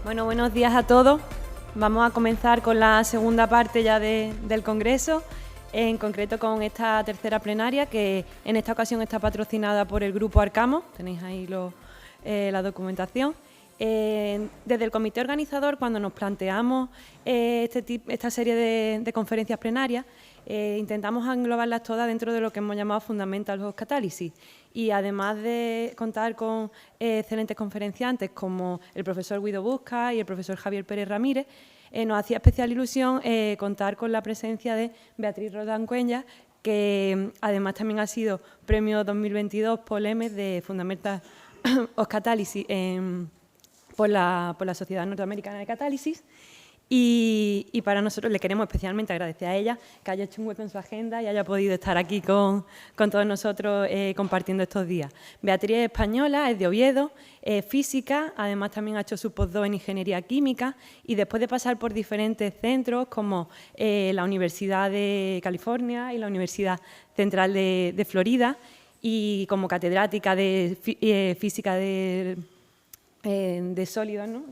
Bueno, buenos días a todos. Vamos a comenzar con la segunda parte ya del Congreso, en concreto con esta tercera plenaria que en esta ocasión está patrocinada por el Grupo Arcamo. Tenéis ahí la documentación. Desde el comité organizador, cuando nos planteamos esta serie de conferencias plenarias, intentamos englobarlas todas dentro de lo que hemos llamado Fundamentals of Catalysis. Y además de contar con excelentes conferenciantes como el profesor Guido Busca y el profesor Javier Pérez Ramírez, nos hacía especial ilusión contar con la presencia de Beatriz Roldán Cuéllar, que además también ha sido premio 2022 Polemes de Fundamentals of Catalysis por la Sociedad Norteamericana de Catálisis. Y para nosotros le queremos especialmente agradecer a ella que haya hecho un hueco en su agenda y haya podido estar aquí con todos nosotros compartiendo estos días. Beatriz es española, es de Oviedo, es física, además también ha hecho su postdoc en Ingeniería Química y después de pasar por diferentes centros como la Universidad de California y la Universidad Central de Florida y como catedrática de física de sólidos, ¿no?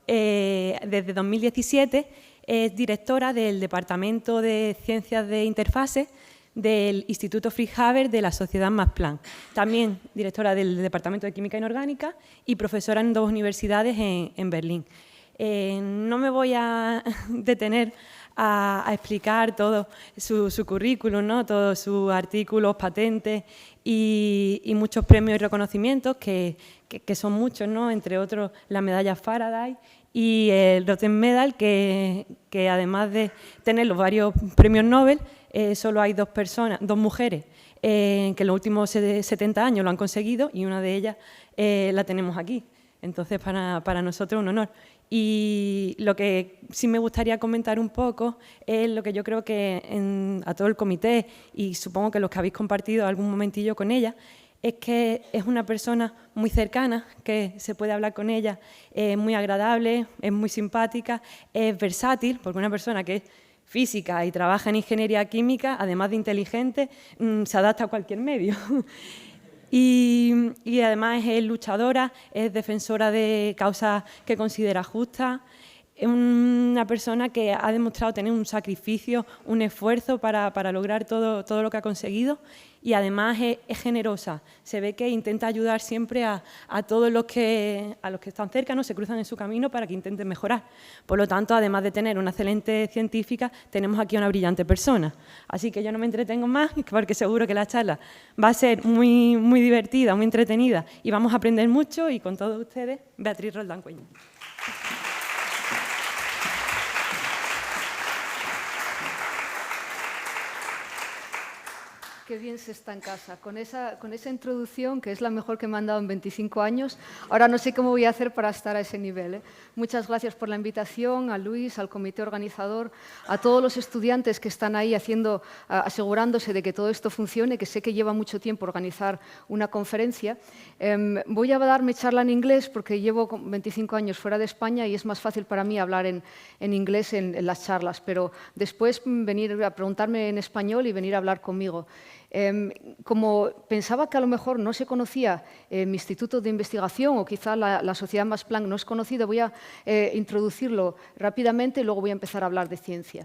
Desde 2017 es directora del Departamento de Ciencias de Interfaces del Instituto Fritz Haber de la Sociedad Max Planck. También directora del Departamento de Química Inorgánica y profesora en 2 universidades en Berlín. No me voy a detener a explicar todo su currículum, ¿no? Todos sus artículos, patentes y muchos premios y reconocimientos, que son muchos, ¿no? Entre otros la medalla Faraday y el Rotem Medal, que además de tener los varios premios Nobel, solo hay 2 mujeres que en los últimos 70 años lo han conseguido y una de ellas la tenemos aquí. Entonces, para nosotros es un honor. Y lo que sí me gustaría comentar un poco es lo que yo creo que a todo el comité, y supongo que los que habéis compartido algún momentillo con ella, es que es una persona muy cercana, que se puede hablar con ella, es muy agradable, es muy simpática, es versátil, porque una persona que es física y trabaja en ingeniería química, además de inteligente, se adapta a cualquier medio. Y además es luchadora, es defensora de causas que considera justas, es una persona que ha demostrado tener un sacrificio, un esfuerzo para lograr todo lo que ha conseguido y además es generosa. Se ve que intenta ayudar siempre a todos los que están cerca, ¿no? Se cruzan en su camino para que intenten mejorar. Por lo tanto, además de tener una excelente científica, tenemos aquí una brillante persona. Así que yo no me entretengo más porque seguro que la charla va a ser muy, muy divertida, muy entretenida y vamos a aprender mucho y con todos ustedes, Beatriz Roldán Cuéllar. Qué bien se está en casa. Con esa introducción, que es la mejor que me han dado en 25 años, ahora no sé cómo voy a hacer para estar a ese nivel, ¿eh? Muchas gracias por la invitación, a Luis, al comité organizador, a todos los estudiantes que están ahí asegurándose de que todo esto funcione, que sé que lleva mucho tiempo organizar una conferencia. Voy a darme charla en inglés porque llevo 25 años fuera de España y es más fácil para mí hablar en inglés en las charlas, pero después venir a preguntarme en español y venir a hablar conmigo. Como pensaba que a lo mejor no se conocía mi instituto de investigación o quizá la Sociedad Max Planck no es conocida, voy a introducirlo rápidamente y luego voy a empezar a hablar de ciencia.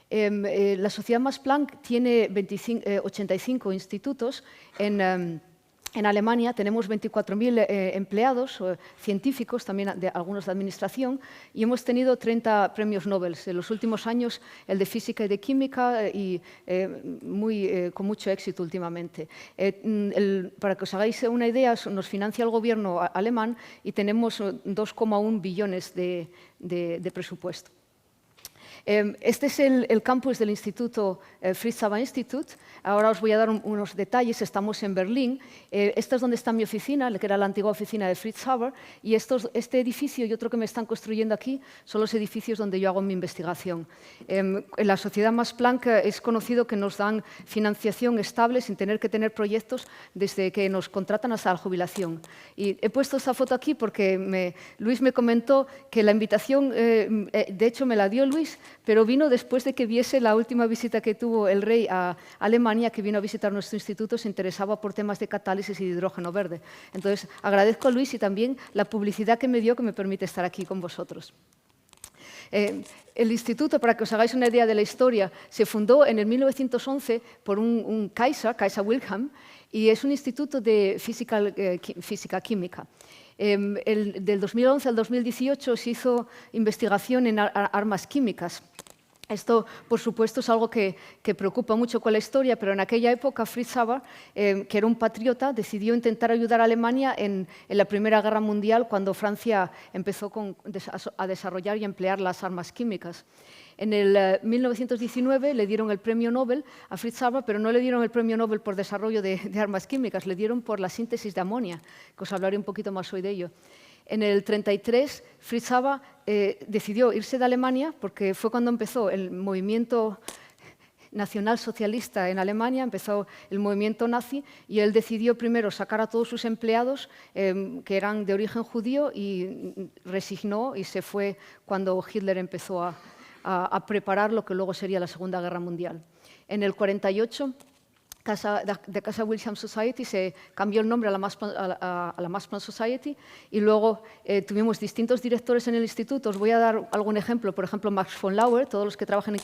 La Sociedad Max Planck tiene 85 institutos en Alemania. Tenemos 24.000 empleados científicos, también algunos de administración, y hemos tenido 30 premios Nobel. En los últimos años, el de física y de química, y con mucho éxito últimamente. Para que os hagáis una idea, nos financia el gobierno alemán y tenemos 2,1 billones de presupuesto. Este es el campus del Instituto Fritz Haber Institute. Ahora os voy a dar unos detalles. Estamos en Berlín. Esta es donde está mi oficina, que era la antigua oficina de Fritz Haber. Y este edificio y otro que me están construyendo aquí son los edificios donde yo hago mi investigación. En la Sociedad Max Planck es conocido que nos dan financiación estable sin tener que tener proyectos desde que nos contratan hasta la jubilación. Y he puesto esta foto aquí porque Luis me comentó que la invitación, de hecho me la dio Luis, París, pero vino después de que viese la última visita que tuvo el rey a Alemania, que vino a visitar nuestro instituto, se interesaba por temas de catálisis y de hidrógeno verde. Entonces, agradezco a Luis y también la publicidad que me dio, que me permite estar aquí con vosotros. El instituto, para que os hagáis una idea de la historia, se fundó en el 1911 por un Kaiser Wilhelm, y es un instituto de física química. Del 2011 al 2018 se hizo investigación en armas químicas. Esto, por supuesto, es algo que preocupa mucho con la historia, pero en aquella época Fritz Haber, que era un patriota, decidió intentar ayudar a Alemania en la Primera Guerra Mundial, cuando Francia empezó a desarrollar y emplear las armas químicas. En el 1919 le dieron el premio Nobel a Fritz Haber, pero no le dieron el premio Nobel por desarrollo de armas químicas, le dieron por la síntesis de amonia, que os hablaré un poquito más hoy de ello. En el 1933, Fritz Haber decidió irse de Alemania porque fue cuando empezó el movimiento nacionalsocialista en Alemania, empezó el movimiento nazi, y él decidió primero sacar a todos sus empleados que eran de origen judío, y resignó y se fue cuando Hitler empezó a preparar lo que luego sería la Segunda Guerra Mundial. En el 1948, de Casa Wilhelm Society se cambió el nombre a la Max Planck Society, y luego tuvimos distintos directores en el instituto. Os voy a dar algún ejemplo. Por ejemplo, Max von Laue, todos los que trabajan en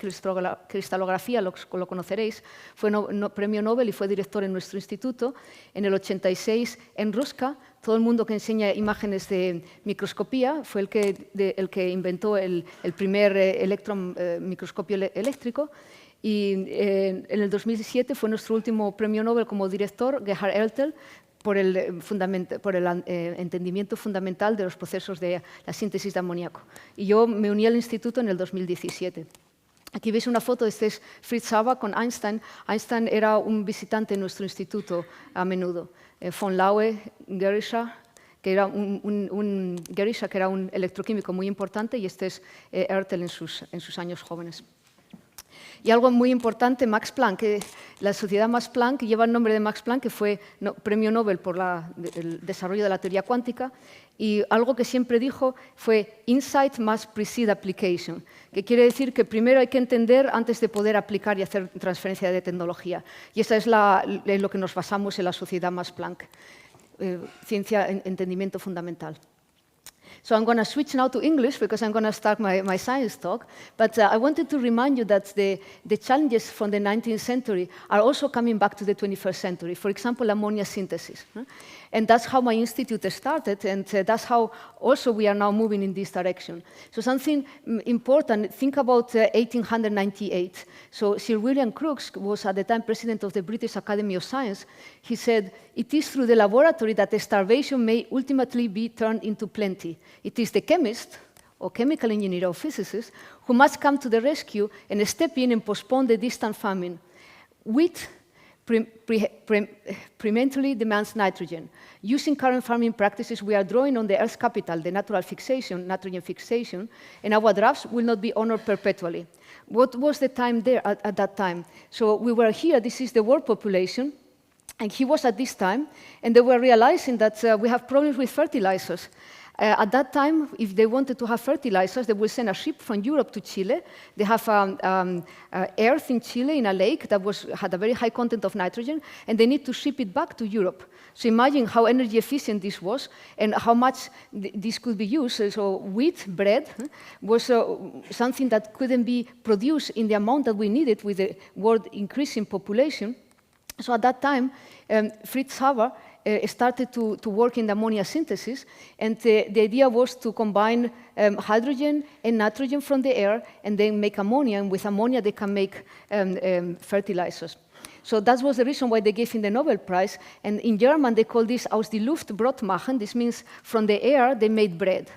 cristalografía lo conoceréis, fue premio Nobel y fue director en nuestro instituto. En el 86, en Ruska, todo el mundo que enseña imágenes de microscopía, fue el que inventó el primer microscopio eléctrico. Y en el 2007 fue nuestro último premio Nobel como director, Gerhard Ertl, por el entendimiento fundamental de los procesos de la síntesis de amoníaco. Y yo me uní al instituto en el 2017. Aquí veis una foto, este es Fritz Haber con Einstein. Einstein era un visitante en nuestro instituto a menudo. Von Laue, Gerisha, que era Gerisha, que era un electroquímico muy importante, y este es Ertl en sus años jóvenes. Y algo muy importante, Max Planck, la sociedad Max Planck lleva el nombre de Max Planck, que fue premio Nobel por el desarrollo de la teoría cuántica, y algo que siempre dijo fue "insight must precede application", que quiere decir que primero hay que entender antes de poder aplicar y hacer transferencia de tecnología. Y esa es en lo que nos basamos en la sociedad Max Planck, ciencia, entendimiento fundamental. So I'm going to switch now to English because I'm going to start my science talk. But I wanted to remind you that the challenges from the 19th century are also coming back to the 21st century. For example, ammonia synthesis. And that's how my institute started, and that's how also we are now moving in this direction. So something important, think about 1898. So Sir William Crookes was at the time president of the British Academy of Science. He said, "It is through the laboratory that starvation may ultimately be turned into plenty. It is the chemist, or chemical engineer or physicist, who must come to the rescue and step in and postpone the distant famine. Wheat preeminently demands nitrogen. Using current farming practices, we are drawing on the Earth's capital, the natural fixation, nitrogen fixation, and our drafts will not be honored perpetually." What was the time there at that time? So we were here, this is the world population, and he was at this time, and they were realizing that we have problems with fertilizers. At that time, if they wanted to have fertilizers, they would send a ship from Europe to Chile. They have earth in Chile in a lake that had a very high content of nitrogen, and they need to ship it back to Europe. So imagine how energy efficient this was and how much this could be used. So wheat, bread, was something that couldn't be produced in the amount that we needed with the world increasing population. So at that time, Fritz Haber started to work in the ammonia synthesis, and the idea was to combine hydrogen and nitrogen from the air and then make ammonia, and with ammonia they can make fertilizers. So that was the reason why they gave him the Nobel Prize, and in German they call this aus die Luft Brot machen. This means from the air they made bread.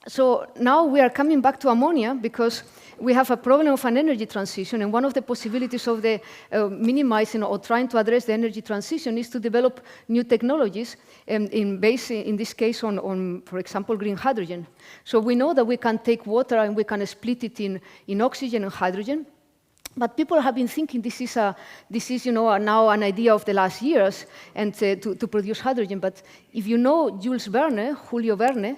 So now we are coming back to ammonia because we have a problem of an energy transition, and one of the possibilities of the minimizing or trying to address the energy transition is to develop new technologies, in this case on, for example, green hydrogen. So we know that we can take water and we can split it in oxygen and hydrogen. But people have been thinking this is now an idea of the last years, and to produce hydrogen. But if you know Julio Verne,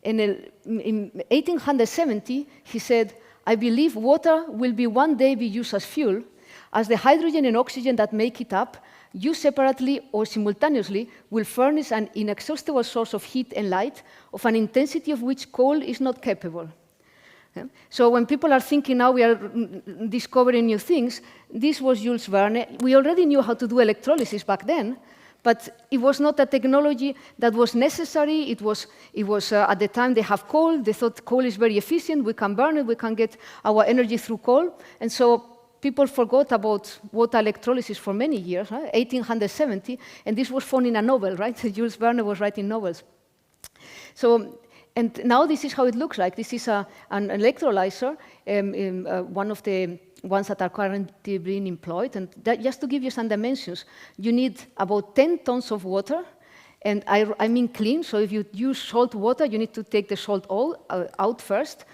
And in 1870, he said, I believe water will be one day be used as fuel, as the hydrogen and oxygen that make it up, used separately or simultaneously, will furnish an inexhaustible source of heat and light, of an intensity of which coal is not capable. Yeah? So when people are thinking now we are discovering new things, this was Jules Verne. We already knew how to do electrolysis back then, but it was not a technology that was necessary. It was at the time they have coal. They thought coal is very efficient. We can burn it. We can get our energy through coal. And so people forgot about water electrolysis for many years, right? 1870, and this was found in a novel, right? Jules Verne was writing novels. So, and now this is how it looks like. This is an electrolyzer, one of the ones that are currently being employed. And that, just to give you some dimensions, you need about 10 tons of water, and I mean clean. So if you use salt water, you need to take the salt all out first.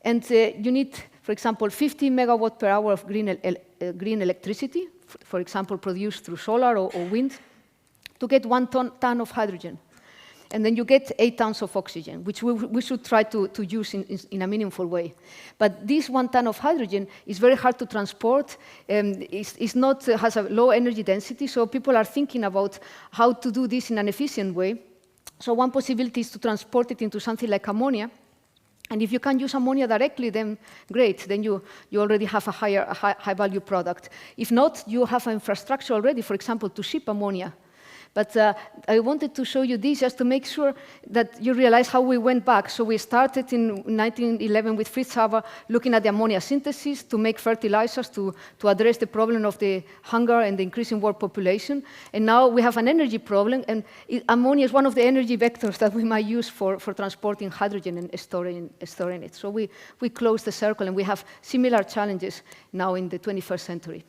And you need, for example, 50 megawatt per hour of green electricity, for example, produced through solar or wind, to get 1 ton of hydrogen. And then you get 8 tons of oxygen, which we should try to use in a meaningful way. But this 1 ton of hydrogen is very hard to transport. Has a low energy density, so people are thinking about how to do this in an efficient way. So one possibility is to transport it into something like ammonia. And if you can use ammonia directly, then great. Then you already have a high-value product. If not, you have an infrastructure already, for example, to ship ammonia. But I wanted to show you this just to make sure that you realize how we went back. So we started in 1911 with Fritz Haber looking at the ammonia synthesis to make fertilizers to address the problem of the hunger and the increasing world population. And now we have an energy problem, and ammonia is one of the energy vectors that we might use for transporting hydrogen and storing it. So we closed the circle, and we have similar challenges now in the 21st century.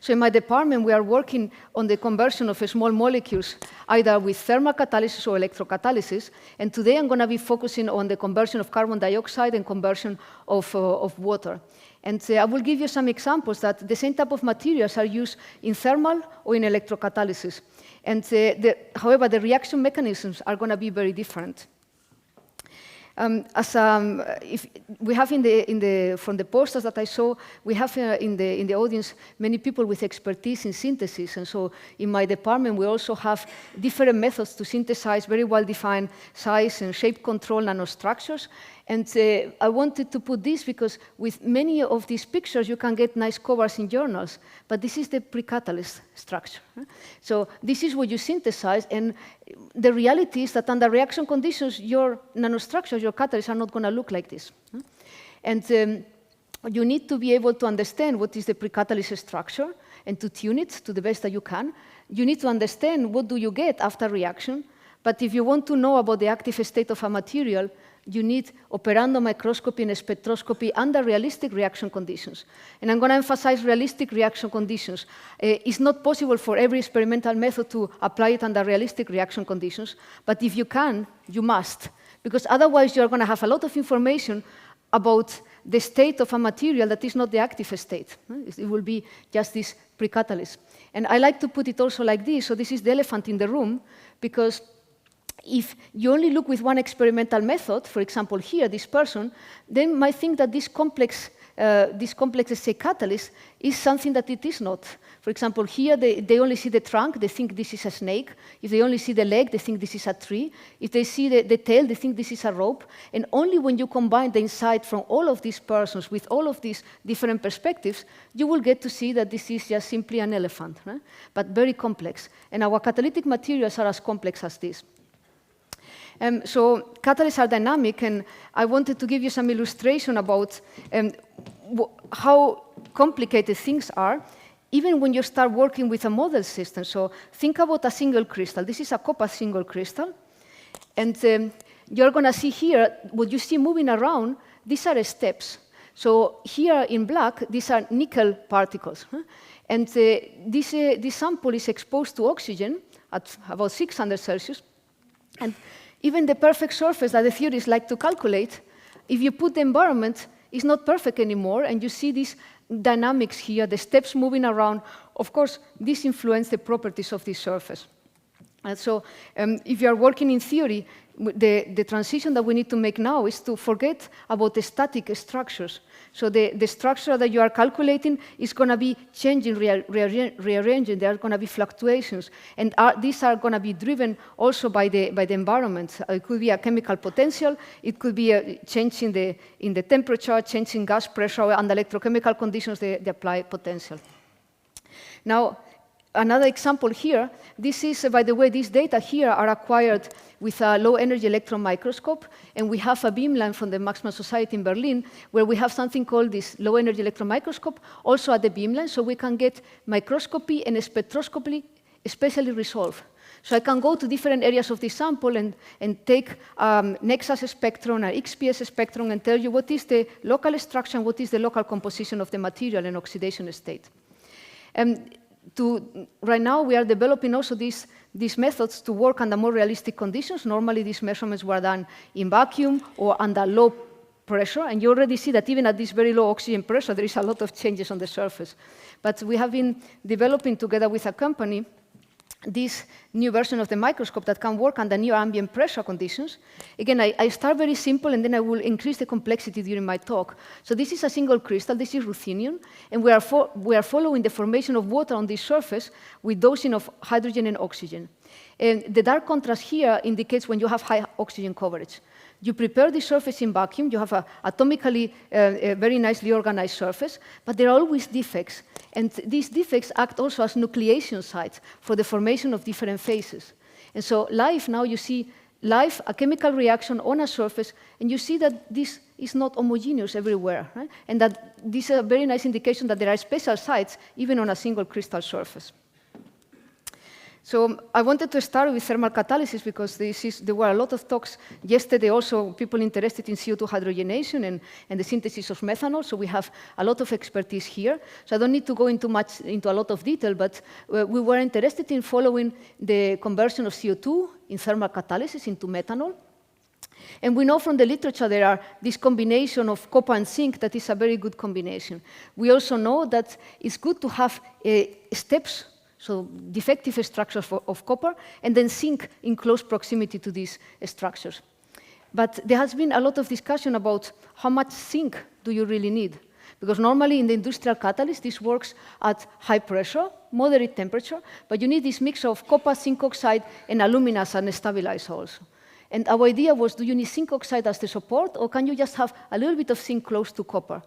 So in my department, we are working on the conversion of small molecules, either with thermal catalysis or electrocatalysis. And today I'm going to be focusing on the conversion of carbon dioxide and conversion of water. And I will give you some examples that the same type of materials are used in thermal or in electrocatalysis. And however, the reaction mechanisms are going to be very different. If we have from the posters that I saw, we have in the audience many people with expertise in synthesis, and so in my department we also have different methods to synthesize very well-defined size and shape control nanostructures. And I wanted to put this because with many of these pictures you can get nice covers in journals, but this is the pre-catalyst structure. So this is what you synthesize, and the reality is that under reaction conditions your nanostructures, your catalysts are not going to look like this. And you need to be able to understand what is the pre-catalyst structure and to tune it to the best that you can. You need to understand what do you get after reaction, but if you want to know about the active state of a material, you need operando microscopy and spectroscopy under realistic reaction conditions. And I'm going to emphasize realistic reaction conditions. It's not possible for every experimental method to apply it under realistic reaction conditions, but if you can, you must, because otherwise you're going to have a lot of information about the state of a material that is not the active state. It will be just this pre-catalyst. And I like to put it also like this, so this is the elephant in the room, because if you only look with one experimental method, for example here, this person, then might think that this complex say, catalyst is something that it is not. For example, here they only see the trunk, they think this is a snake. If they only see the leg, they think this is a tree. If they see the tail, they think this is a rope. And only when you combine the insight from all of these persons with all of these different perspectives, you will get to see that this is just simply an elephant, right? But very complex. And our catalytic materials are as complex as this. So catalysts are dynamic, and I wanted to give you some illustration about how complicated things are, even when you start working with a model system. So think about a single crystal. This is a copper single crystal. And you're going to see here, what you see moving around, these are steps. So here in black, these are nickel particles. And this sample is exposed to oxygen at about 600 Celsius. And even the perfect surface that the theorists like to calculate, if you put the environment, it's not perfect anymore, and you see these dynamics here, the steps moving around. Of course, this influences the properties of this surface. And so if you are working in theory, the transition that we need to make now is to forget about the static structures. So the structure that you are calculating is going to be changing, rearranging. There are going to be fluctuations. And these are going to be driven also by the environment. It could be a chemical potential. It could be a change in the temperature, change in gas pressure, and electrochemical conditions, they apply potential. Now, another example here, this is, by the way, these data here are acquired with a low-energy electron microscope, and we have a beamline from the Max Planck Society in Berlin, where we have something called this low-energy electron microscope, also at the beamline, so we can get microscopy and spectroscopy especially resolved. So I can go to different areas of the sample and take Nexus spectrum or XPS spectrum and tell you what is the local structure and what is the local composition of the material and oxidation state. Right now, we are developing also these methods to work under more realistic conditions. Normally, these measurements were done in vacuum or under low pressure, and you already see that even at this very low oxygen pressure, there is a lot of changes on the surface. But we have been developing together with a company this new version of the microscope that can work under near ambient pressure conditions. Again, I start very simple, and then I will increase the complexity during my talk. So this is a single crystal. This is ruthenium, and we are following the formation of water on this surface with dosing of hydrogen and oxygen. And the dark contrast here indicates when you have high oxygen coverage. You prepare the surface in vacuum. You have a atomically very nicely organized surface, but there are always defects. And these defects act also as nucleation sites for the formation of different phases. And so live, now you see live, a chemical reaction on a surface, and you see that this is not homogeneous everywhere, right? And that this is a very nice indication that there are special sites even on a single crystal surface. So I wanted to start with thermal catalysis because there were a lot of talks yesterday, also people interested in CO2 hydrogenation and the synthesis of methanol, so we have a lot of expertise here. So I don't need to go into a lot of detail, but we were interested in following the conversion of CO2 in thermal catalysis into methanol. And we know from the literature there are this combination of copper and zinc that is a very good combination. We also know that it's good to have steps, so defective structures of copper, and then zinc in close proximity to these structures. But there has been a lot of discussion about how much zinc do you really need? Because normally in the industrial catalyst, this works at high pressure, moderate temperature, but you need this mix of copper, zinc oxide, and alumina as a stabilizer also. And our idea was, do you need zinc oxide as the support, or can you just have a little bit of zinc close to copper?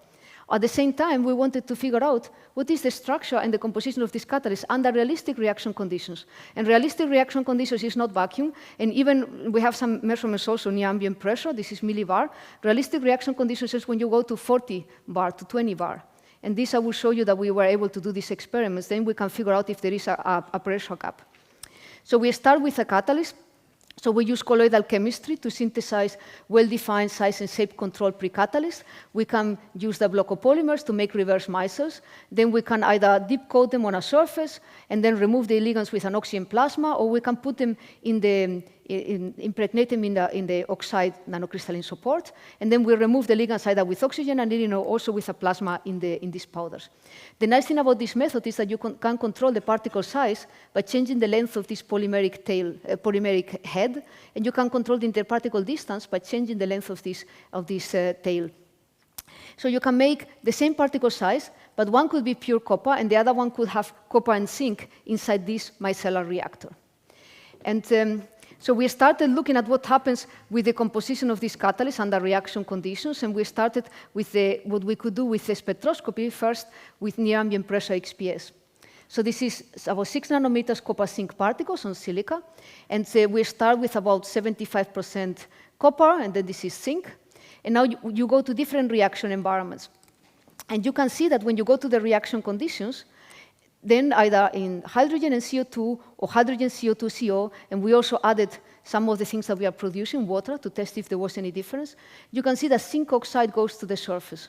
At the same time, we wanted to figure out what is the structure and the composition of this catalyst under realistic reaction conditions. And realistic reaction conditions is not vacuum, and even we have some measurements also near ambient pressure. This is millibar. Realistic reaction conditions is when you go to 40 bar, to 20 bar. And this I will show you that we were able to do these experiments. Then we can figure out if there is a pressure gap. So we start with a catalyst. So we use colloidal chemistry to synthesize well-defined size and shape control pre-catalysts. We can use the blockopolymers to make reverse micelles. Then we can either deep coat them on a surface and then remove the ligands with an oxygen plasma, or we can put them impregnate them in the oxide nanocrystalline support. And then we remove the ligands either with oxygen and also with a plasma in these powders. The nice thing about this method is that you can control the particle size by changing the length of this polymeric head, and you can control the interparticle distance by changing the length of this tail. So you can make the same particle size, but one could be pure copper, and the other one could have copper and zinc inside this micellar reactor. And so we started looking at what happens with the composition of these catalysts under reaction conditions, and we started with what we could do with the spectroscopy, first with near ambient pressure XPS. So this is about 6 nanometers copper zinc particles on silica, and we start with about 75% copper, and then this is zinc. And now you go to different reaction environments. And you can see that when you go to the reaction conditions, then either in hydrogen and CO2 or hydrogen, CO2, CO, and we also added some of the things that we are producing, water, to test if there was any difference, you can see that zinc oxide goes to the surface.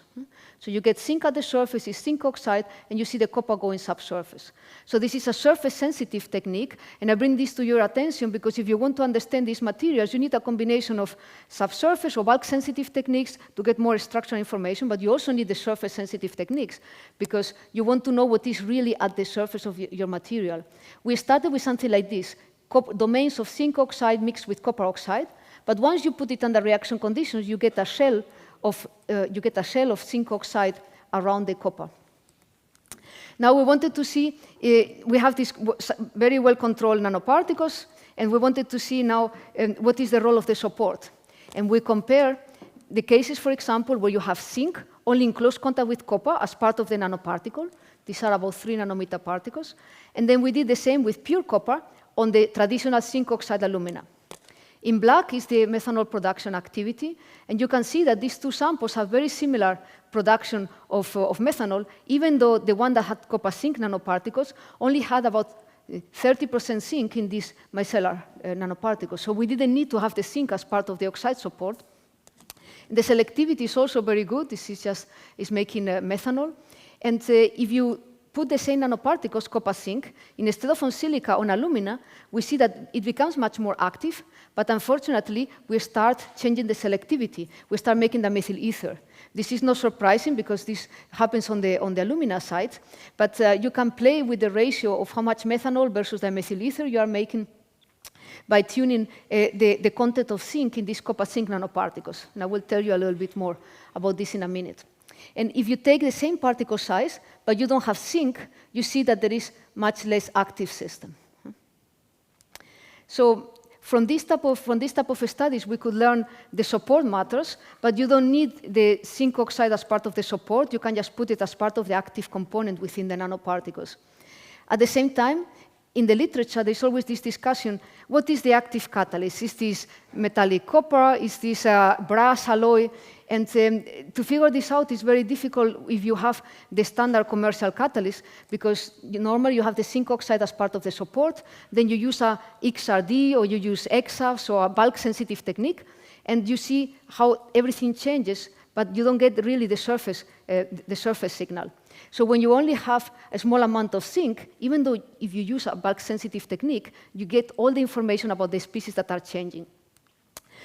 So you get zinc at the surface, is zinc oxide, and you see the copper going subsurface. So this is a surface-sensitive technique, and I bring this to your attention because if you want to understand these materials, you need a combination of subsurface or bulk-sensitive techniques to get more structural information, but you also need the surface-sensitive techniques because you want to know what is really at the surface of your material. We started with something like this. domains of zinc oxide mixed with copper oxide. But once you put it under reaction conditions, you get a shell of zinc oxide around the copper. Now we wanted to see, we have these very well-controlled nanoparticles, and we wanted to see now what is the role of the support. And we compare the cases, for example, where you have zinc only in close contact with copper as part of the nanoparticle. These are about 3 nanometer particles. And then we did the same with pure copper on the traditional zinc oxide alumina. In black is the methanol production activity, and you can see that these two samples have very similar production of methanol, even though the one that had copper zinc nanoparticles only had about 30% zinc in these micellar nanoparticles. So we didn't need to have the zinc as part of the oxide support. The selectivity is also very good. This is making methanol. And if you put the same nanoparticles, copper zinc, instead of on silica, on alumina, we see that it becomes much more active, but unfortunately, we start changing the selectivity. We start making the methyl ether. This is not surprising because this happens on the alumina side, but you can play with the ratio of how much methanol versus the methyl ether you are making by tuning the content of zinc in these copper zinc nanoparticles. And I will tell you a little bit more about this in a minute. And if you take the same particle size, but you don't have zinc, you see that there is much less active system. So from this type of studies, we could learn the support matters, but you don't need the zinc oxide as part of the support. You can just put it as part of the active component within the nanoparticles. At the same time, in the literature, there's always this discussion, what is the active catalyst? Is this metallic copper? Is this brass alloy? And to figure this out is very difficult if you have the standard commercial catalyst, because normally you have the zinc oxide as part of the support, then you use a XRD or you use EXAF, so a bulk-sensitive technique, and you see how everything changes, but you don't get really the surface signal. So when you only have a small amount of zinc, even though if you use a bulk-sensitive technique, you get all the information about the species that are changing.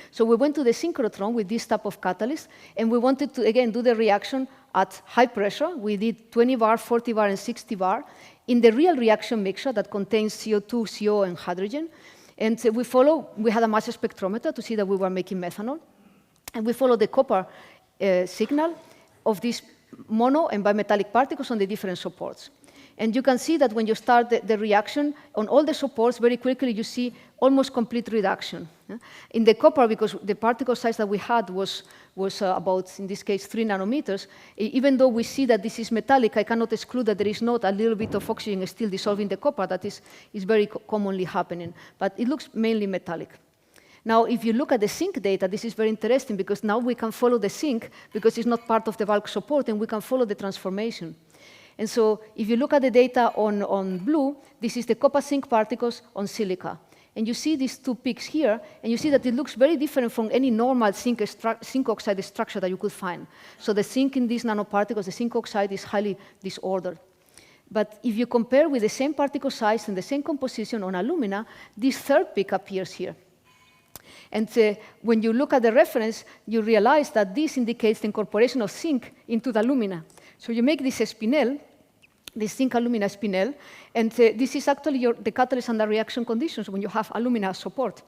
So we went to the synchrotron with this type of catalyst, and we wanted to, again, do the reaction at high pressure. We did 20 bar, 40 bar, and 60 bar in the real reaction mixture that contains CO2, CO, and hydrogen. And we had a mass spectrometer to see that we were making methanol. And we followed the copper signal of these mono and bimetallic particles on the different supports. And you can see that when you start the reaction on all the supports, very quickly you see almost complete reduction. In the copper, because the particle size that we had was about, in this case, 3 nanometers, even though we see that this is metallic, I cannot exclude that there is not a little bit of oxygen still dissolving the copper. That is very commonly happening. But it looks mainly metallic. Now, if you look at the zinc data, this is very interesting because now we can follow the zinc because it's not part of the bulk support, and we can follow the transformation. And so if you look at the data on blue, this is the copper zinc particles on silica. And you see these two peaks here, and you see that it looks very different from any normal zinc oxide structure that you could find. So the zinc in these nanoparticles, the zinc oxide is highly disordered. But if you compare with the same particle size and the same composition on alumina, this third peak appears here. And when you look at the reference, you realize that this indicates the incorporation of zinc into the alumina. So you make this spinel, this zinc alumina spinel, and this is actually the catalyst under reaction conditions when you have alumina support.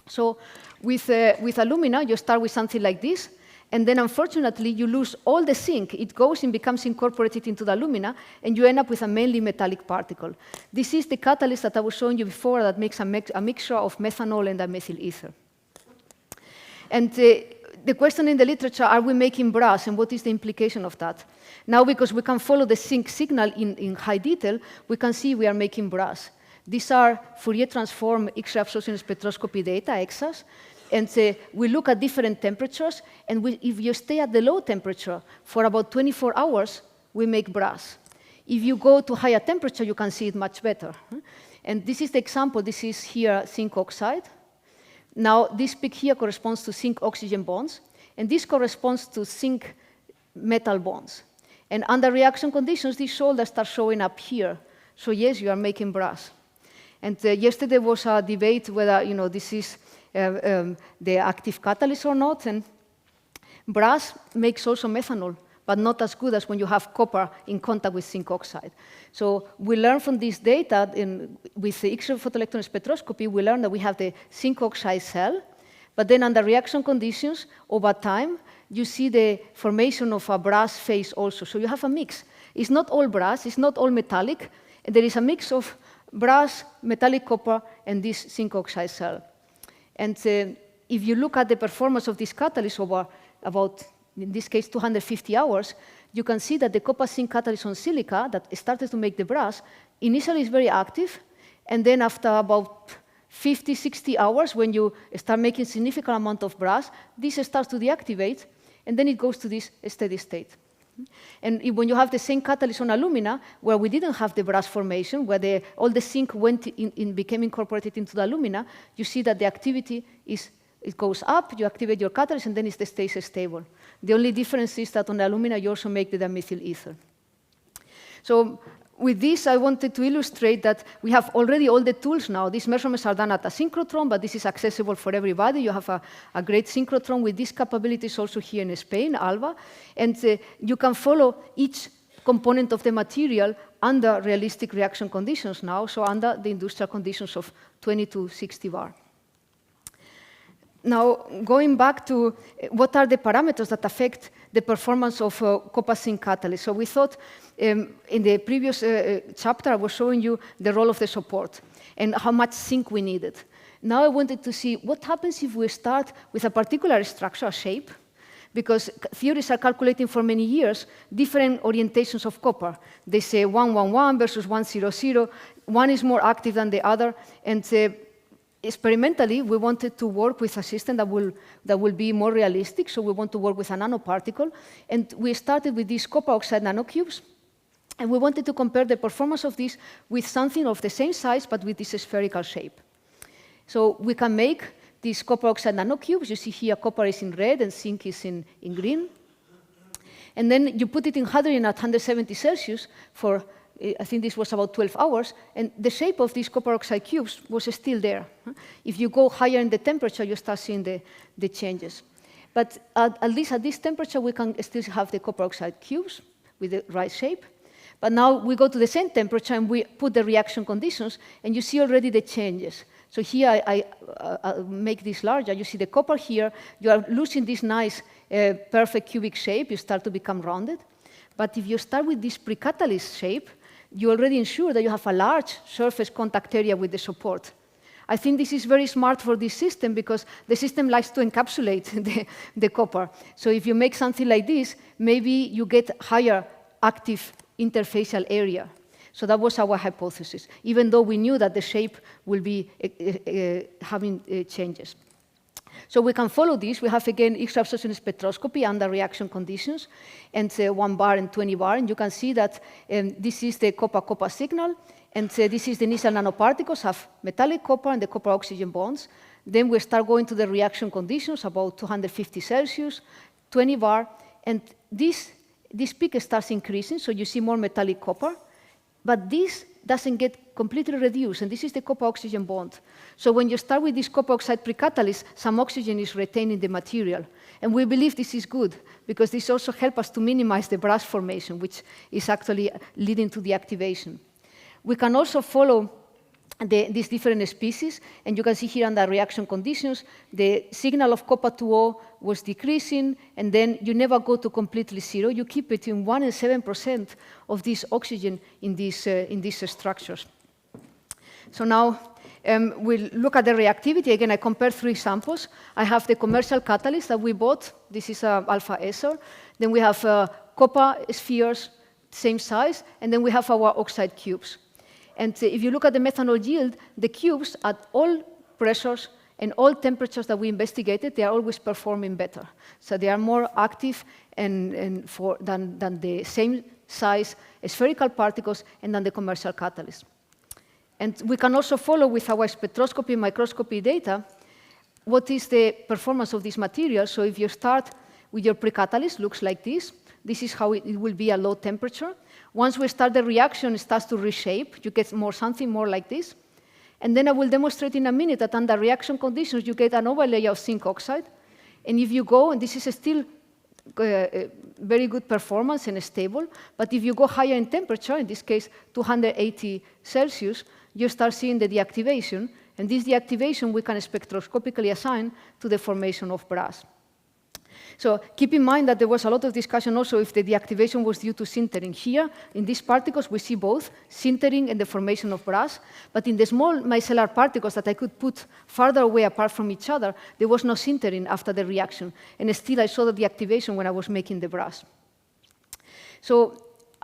So with alumina, you start with something like this, and then unfortunately, you lose all the zinc. It goes and becomes incorporated into the alumina, and you end up with a mainly metallic particle. This is the catalyst that I was showing you before that makes a mixture of methanol and methyl ether. And the question in the literature, are we making brass, and what is the implication of that? Now, because we can follow the zinc signal in high detail, we can see we are making brass. These are Fourier transform X-ray absorption spectroscopy data, EXAs, and we look at different temperatures, and if you stay at the low temperature for about 24 hours, we make brass. If you go to higher temperature, you can see it much better. And this is the example. This is here zinc oxide. Now, this peak here corresponds to zinc-oxygen bonds, and this corresponds to zinc metal bonds. And under reaction conditions, these shoulders start showing up here. So yes, you are making brass. And yesterday was a debate whether this is the active catalyst or not. And brass makes also methanol, but not as good as when you have copper in contact with zinc oxide. So we learn from this data with the X-ray photoelectron spectroscopy, we learn that we have the zinc oxide cell, but then under reaction conditions, over time, you see the formation of a brass phase also. So you have a mix. It's not all brass, it's not all metallic. There is a mix of brass, metallic copper, and this zinc oxide cell. And if you look at the performance of this catalyst over about, in this case, 250 hours, you can see that the copper zinc catalyst on silica that started to make the brass initially is very active, and then after about 50, 60 hours, when you start making significant amount of brass, this starts to deactivate, and then it goes to this steady state. And when you have the same catalyst on alumina, where we didn't have the brass formation, where all the zinc became incorporated into the alumina, you see that the activity it goes up, you activate your catalyst, and then it stays stable. The only difference is that on the alumina, you also make the dimethyl ether. So with this, I wanted to illustrate that we have already all the tools now. These measurements are done at a synchrotron, but this is accessible for everybody. You have a great synchrotron with these capabilities also here in Spain, ALBA. And you can follow each component of the material under realistic reaction conditions now, so under the industrial conditions of 20 to 60 bar. Now, going back to what are the parameters that affect the performance of copper zinc catalyst. So we thought in the previous chapter, I was showing you the role of the support and how much zinc we needed. Now I wanted to see what happens if we start with a particular structure, a shape, because theorists are calculating for many years different orientations of copper. They say 111 versus 100. One is more active than the other, and experimentally, we wanted to work with a system that will be more realistic, so we want to work with a nanoparticle. And we started with these copper oxide nanocubes, and we wanted to compare the performance of this with something of the same size, but with this spherical shape. So we can make these copper oxide nanocubes. You see here copper is in red and zinc is in green. And then you put it in hydrogen at 170 Celsius for I think this was about 12 hours, and the shape of these copper oxide cubes was still there. If you go higher in the temperature, you start seeing the changes. But at least at this temperature, we can still have the copper oxide cubes with the right shape. But now we go to the same temperature, and we put the reaction conditions, and you see already the changes. So here I make this larger. You see the copper here. You are losing this nice, perfect cubic shape. You start to become rounded. But if you start with this precatalyst shape, you already ensure that you have a large surface contact area with the support. I think this is very smart for this system because the system likes to encapsulate the copper. So if you make something like this, maybe you get higher active interfacial area. So that was our hypothesis, even though we knew that the shape will be having changes. So we can follow this. We have, again, X-ray absorption spectroscopy under reaction conditions, and 1 bar and 20 bar. And you can see that this is the copper-copper signal, and this is the initial nanoparticles, have metallic copper and the copper-oxygen bonds. Then we start going to the reaction conditions, about 250 Celsius, 20 bar, and this peak starts increasing, so you see more metallic copper. But this doesn't get completely reduced, and this is the copper-oxygen bond. So when you start with this copper oxide precatalyst, some oxygen is retained in the material. And we believe this is good, because this also helps us to minimize the brass formation, which is actually leading to the activation. We can also follow these different species, and you can see here under reaction conditions, the signal of copper 2O was decreasing, and then you never go to completely zero. You keep between 1% and 7% of this oxygen in these structures. So now we'll look at the reactivity. Again, I compared 3 samples. I have the commercial catalyst that we bought. This is alpha ESOR. Then we have copper spheres, same size, and then we have our oxide cubes. And if you look at the methanol yield, the cubes at all pressures and all temperatures that we investigated, they are always performing better. So they are more active than the same size spherical particles and than the commercial catalyst. And we can also follow with our spectroscopy and microscopy data what is the performance of this material. So if you start with your precatalyst, looks like this. This is how it will be at low temperature. Once we start the reaction, it starts to reshape. You get something more like this. And then I will demonstrate in a minute that under reaction conditions, you get an overlay of zinc oxide. And if you go, and this is still very good performance and stable. But if you go higher in temperature, in this case 280 Celsius, you start seeing the deactivation. And this deactivation we can spectroscopically assign to the formation of brass. So keep in mind that there was a lot of discussion also if the deactivation was due to sintering. Here, in these particles, we see both sintering and the formation of brass. But in the small micellar particles that I could put farther away apart from each other, there was no sintering after the reaction. And still, I saw the deactivation when I was making the brass. So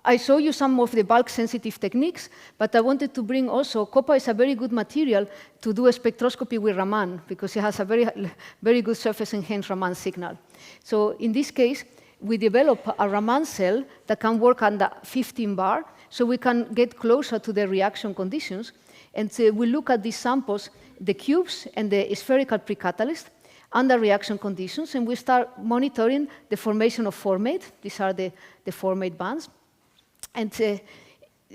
I show you some of the bulk-sensitive techniques, but I wanted to bring also, copper is a very good material to do a spectroscopy with Raman, because it has a very good surface-enhanced Raman signal. So in this case, we develop a Raman cell that can work under 15 bar, so we can get closer to the reaction conditions. And we look at these samples, the cubes and the spherical precatalyst, under reaction conditions, and we start monitoring the formation of formate. These are the formate bands. And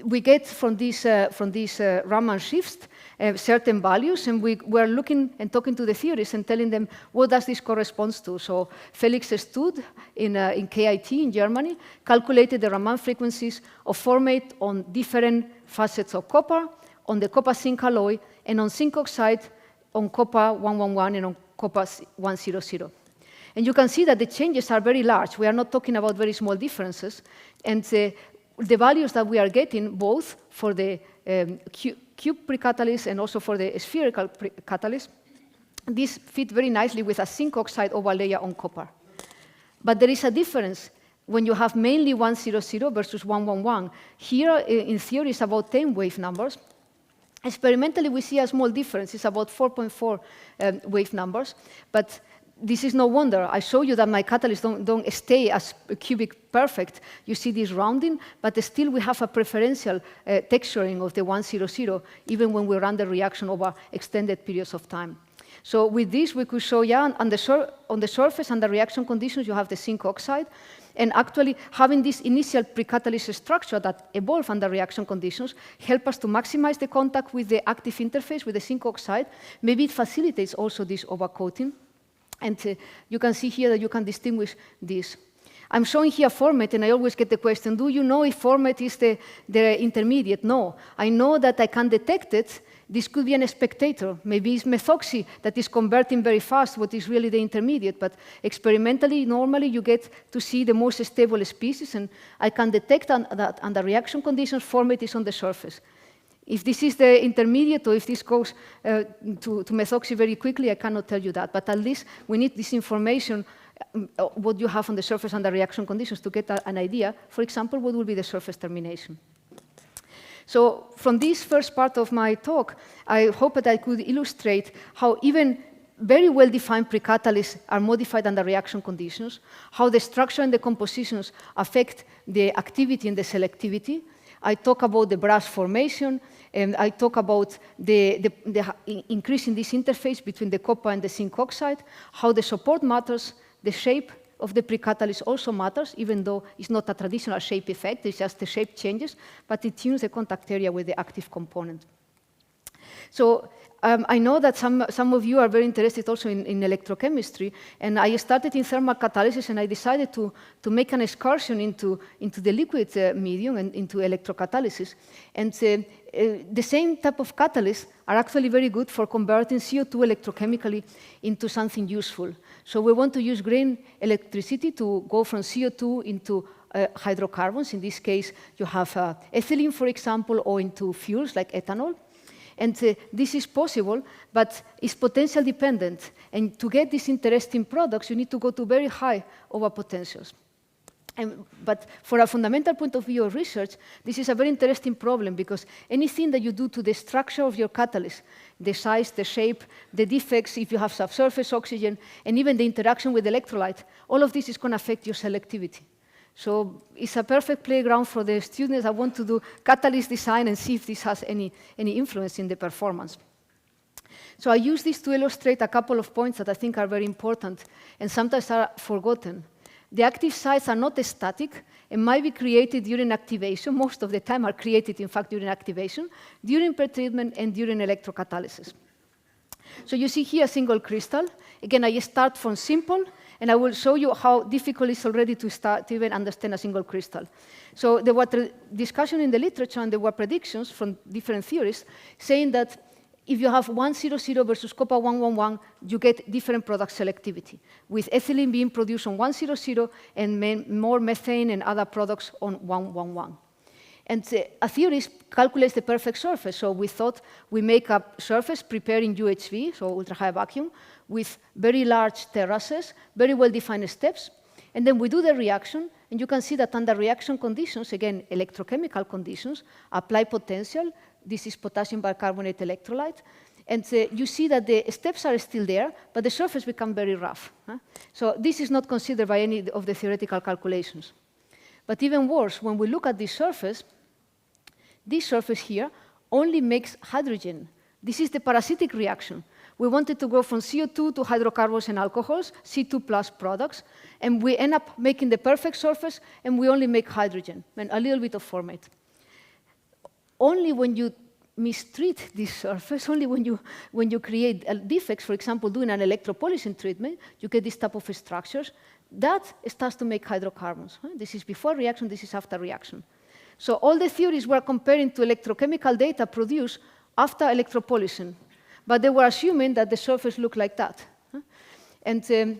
we get from these Raman shifts certain values, and we're looking and talking to the theorists and telling them what does this correspond to. So Felix Stud in KIT in Germany calculated the Raman frequencies of formate on different facets of copper, on the copper zinc alloy, and on zinc oxide, on copper 111 and on copper 100. And you can see that the changes are very large. We are not talking about very small differences. And the values that we are getting, both for the cube precatalyst and also for the spherical precatalyst, these fit very nicely with a zinc oxide overlayer on copper. But there is a difference when you have mainly 100 versus 111. Here, in theory, it's about 10 wave numbers. Experimentally, we see a small difference. It's about 4.4 wave numbers. But this is no wonder. I show you that my catalysts don't stay as cubic perfect. You see this rounding, but still we have a preferential texturing of the 100, even when we run the reaction over extended periods of time. So with this, we could show, yeah, on the surface, under reaction conditions, you have the zinc oxide. And actually, having this initial precatalyst structure that evolve under reaction conditions help us to maximize the contact with the active interface with the zinc oxide. Maybe it facilitates also this overcoating. And you can see here that you can distinguish this. I'm showing here formate, and I always get the question, do you know if formate is the intermediate? No. I know that I can detect it. This could be a spectator. Maybe it's methoxy that is converting very fast what is really the intermediate. But experimentally, normally, you get to see the most stable species, and I can detect that under reaction conditions, formate is on the surface. If this is the intermediate or if this goes to methoxy very quickly, I cannot tell you that. But at least we need this information, what you have on the surface under reaction conditions, to get an idea, for example, what will be the surface termination. So from this first part of my talk, I hope that I could illustrate how even very well-defined precatalysts are modified under reaction conditions, how the structure and the compositions affect the activity and the selectivity. I talk about the brass formation, and I talk about the increase in this interface between the copper and the zinc oxide, how the support matters, the shape of the precatalyst also matters, even though it's not a traditional shape effect, it's just the shape changes, but it tunes the contact area with the active component. So I know that some of you are very interested also in electrochemistry, and I started in thermal catalysis, and I decided to make an excursion into the liquid medium and into electrocatalysis. And the same type of catalysts are actually very good for converting CO2 electrochemically into something useful. So we want to use green electricity to go from CO2 into hydrocarbons. In this case, you have ethylene, for example, or into fuels like ethanol. And this is possible, but it's potential dependent. And to get these interesting products, you need to go to very high overpotentials. But for a fundamental point of view of research, this is a very interesting problem, because anything that you do to the structure of your catalyst, the size, the shape, the defects, if you have subsurface oxygen, and even the interaction with electrolyte, all of this is going to affect your selectivity. So it's a perfect playground for the students that want to do catalyst design and see if this has any influence in the performance. So I use this to illustrate a couple of points that I think are very important and sometimes are forgotten. The active sites are not static and might be created during activation. Most of the time are created, in fact, during activation, during pretreatment, and during electrocatalysis. So you see here a single crystal. Again, I start from simple, and I will show you how difficult it is already to start to even understand a single crystal. So there were discussion in the literature, and there were predictions from different theories saying that if you have 100 versus copper 111, you get different product selectivity, with ethylene being produced on 100 and more methane and other products on 111. And a theorist calculates the perfect surface. So we thought we make a surface prepared in UHV, so ultra-high vacuum, with very large terraces, very well-defined steps. And then we do the reaction, and you can see that under reaction conditions, again, electrochemical conditions, apply potential. This is potassium bicarbonate electrolyte. And you see that the steps are still there, but the surface becomes very rough. So this is not considered by any of the theoretical calculations. But even worse, when we look at this surface here only makes hydrogen. This is the parasitic reaction. We wanted to go from CO2 to hydrocarbons and alcohols, C2 plus products, and we end up making the perfect surface, and we only make hydrogen and a little bit of formate. Only when you mistreat this surface, only when you create defects, for example, doing an electropolising treatment, you get this type of structures. That starts to make hydrocarbons. This is before reaction, this is after reaction. So all the theories were comparing to electrochemical data produced after electropolising, but they were assuming that the surface looked like that. And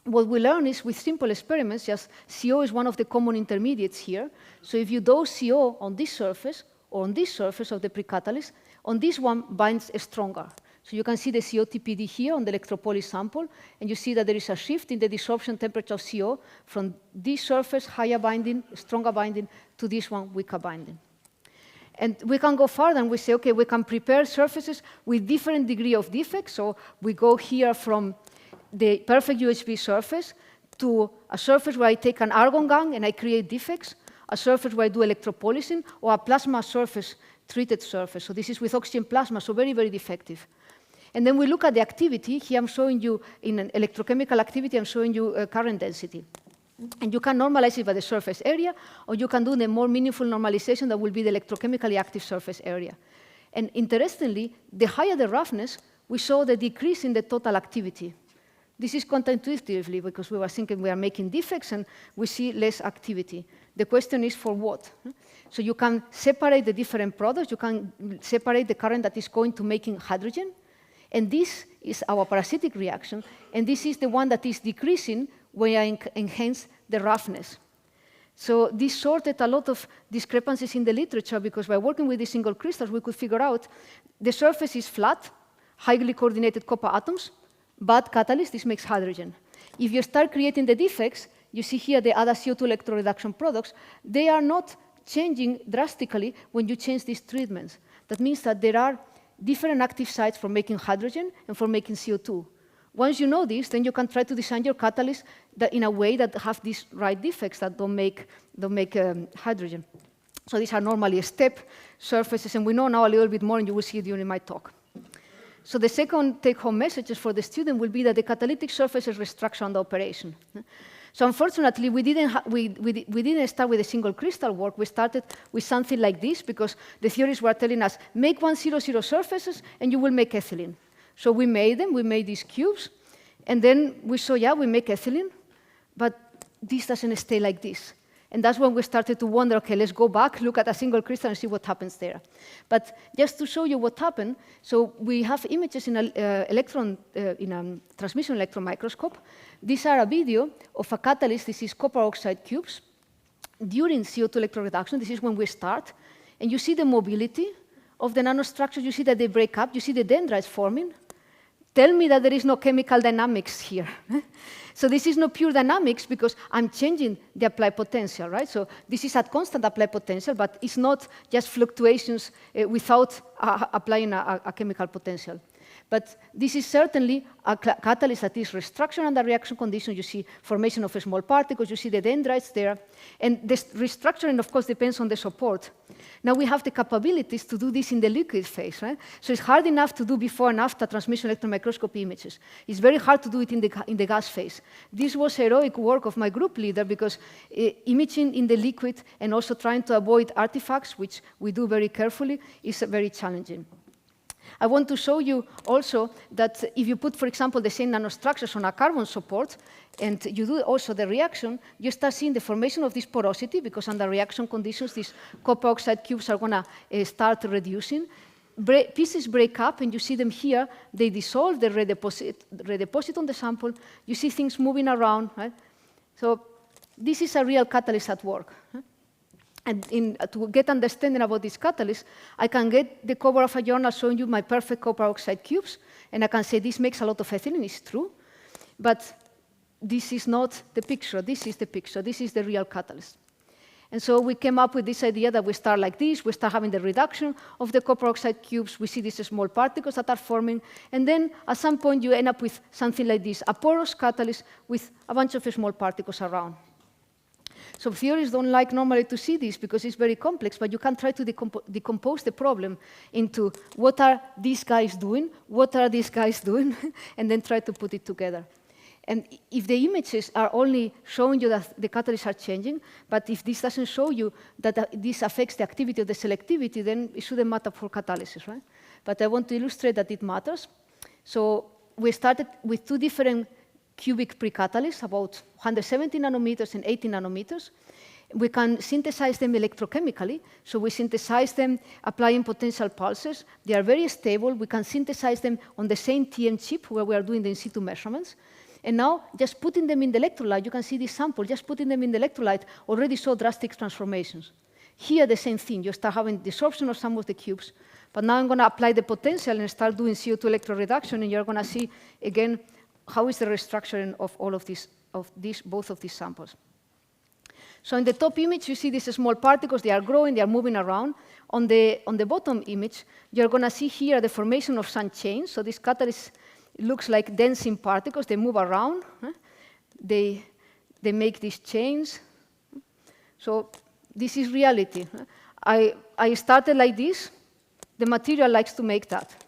what we learn is with simple experiments, just CO is one of the common intermediates here. So if you dose CO on this surface, or on this surface of the precatalyst, on this one binds stronger. So you can see the COTPD here on the electropolis sample, and you see that there is a shift in the desorption temperature of CO from this surface, higher binding, stronger binding, to this one, weaker binding. And we can go further, and we say, okay, we can prepare surfaces with different degree of defects. So we go here from the perfect UHV surface to a surface where I take an argon gang and I create defects, a surface where I do electropolising, or a plasma surface, treated surface. So this is with oxygen plasma, so very, very defective. And then we look at the activity. Here I'm showing you, in an electrochemical activity, I'm showing you current density. And you can normalize it by the surface area, or you can do the more meaningful normalization that will be the electrochemically active surface area. And interestingly, the higher the roughness, we saw the decrease in the total activity. This is counterintuitively because we were thinking we are making defects and we see less activity. The question is for what? So you can separate the different products. You can separate the current that is going to making hydrogen. And this is our parasitic reaction. And this is the one that is decreasing when I enhance the roughness. So this sorted a lot of discrepancies in the literature because by working with these single crystals, we could figure out the surface is flat, highly coordinated copper atoms, bad catalyst, this makes hydrogen. If you start creating the defects, you see here the other CO2 electroreduction products, they are not changing drastically when you change these treatments. That means that there are different active sites for making hydrogen and for making CO2. Once you know this, then you can try to design your catalyst that in a way that have these right defects that don't make hydrogen. So these are normally step surfaces, and we know now a little bit more, and you will see it during my talk. So the second take-home messages for the student will be that the catalytic surface is restructured under operation. So unfortunately, we didn't start with a single crystal work. We started with something like this because the theories were telling us, make 100 surfaces and you will make ethylene. So we made them, we made these cubes, and then we saw, yeah, we make ethylene, but this doesn't stay like this. And that's when we started to wonder, okay, let's go back, look at a single crystal and see what happens there. But just to show you what happened, so we have images in a transmission electron microscope. These are a video of a catalyst. This is copper oxide cubes. During CO2 electroreduction, this is when we start. And you see the mobility of the nanostructures. You see that they break up. You see the dendrites forming. Tell me that there is no chemical dynamics here. So this is not pure dynamics because I'm changing the applied potential, right? So this is at constant applied potential, but it's not just fluctuations without applying a chemical potential. But this is certainly a catalyst that is restructured under reaction conditions. You see formation of small particles. You see the dendrites there. And the restructuring, of course, depends on the support. Now we have the capabilities to do this in the liquid phase, right? So it's hard enough to do before and after transmission electron microscopy images. It's very hard to do it in the gas phase. This was heroic work of my group leader because imaging in the liquid and also trying to avoid artifacts, which we do very carefully, is very challenging. I want to show you also that if you put, for example, the same nanostructures on a carbon support, and you do also the reaction, you start seeing the formation of this porosity, because under reaction conditions, these copper oxide cubes are going to start reducing. Pieces break up, and you see them here. They dissolve, they redeposit on the sample. You see things moving around. Right? So this is a real catalyst at work. And to get understanding about this catalyst, I can get the cover of a journal showing you my perfect copper oxide cubes, and I can say this makes a lot of ethylene. It's true. But this is not the picture. This is the picture. This is the real catalyst. And so we came up with this idea that we start like this. We start having the reduction of the copper oxide cubes. We see these small particles that are forming. And then at some point, you end up with something like this, a porous catalyst with a bunch of small particles around. So theorists don't like normally to see this because it's very complex, but you can try to decompose the problem into what are these guys doing, what are these guys doing, and then try to put it together. And if the images are only showing you that the catalysts are changing, but if this doesn't show you that this affects the activity of the selectivity, then it shouldn't matter for catalysis, right? But I want to illustrate that it matters. So we started with two different cubic precatalysts, about 170 nanometers and 80 nanometers. We can synthesize them electrochemically. So we synthesize them applying potential pulses. They are very stable. We can synthesize them on the same TM chip where we are doing the in situ measurements. And now, just putting them in the electrolyte, you can see this sample, just putting them in the electrolyte already saw drastic transformations. Here, the same thing. You start having desorption of some of the cubes. But now I'm going to apply the potential and start doing CO2 electroreduction, and you're going to see, again, how is the restructuring of all of both of these samples. So in the top image, you see these small particles. They are growing. They are moving around. On the bottom image, you're going to see here the formation of some chains. So this catalyst looks like dancing particles. They move around. They make these chains. So this is reality. I started like this. The material likes to make that.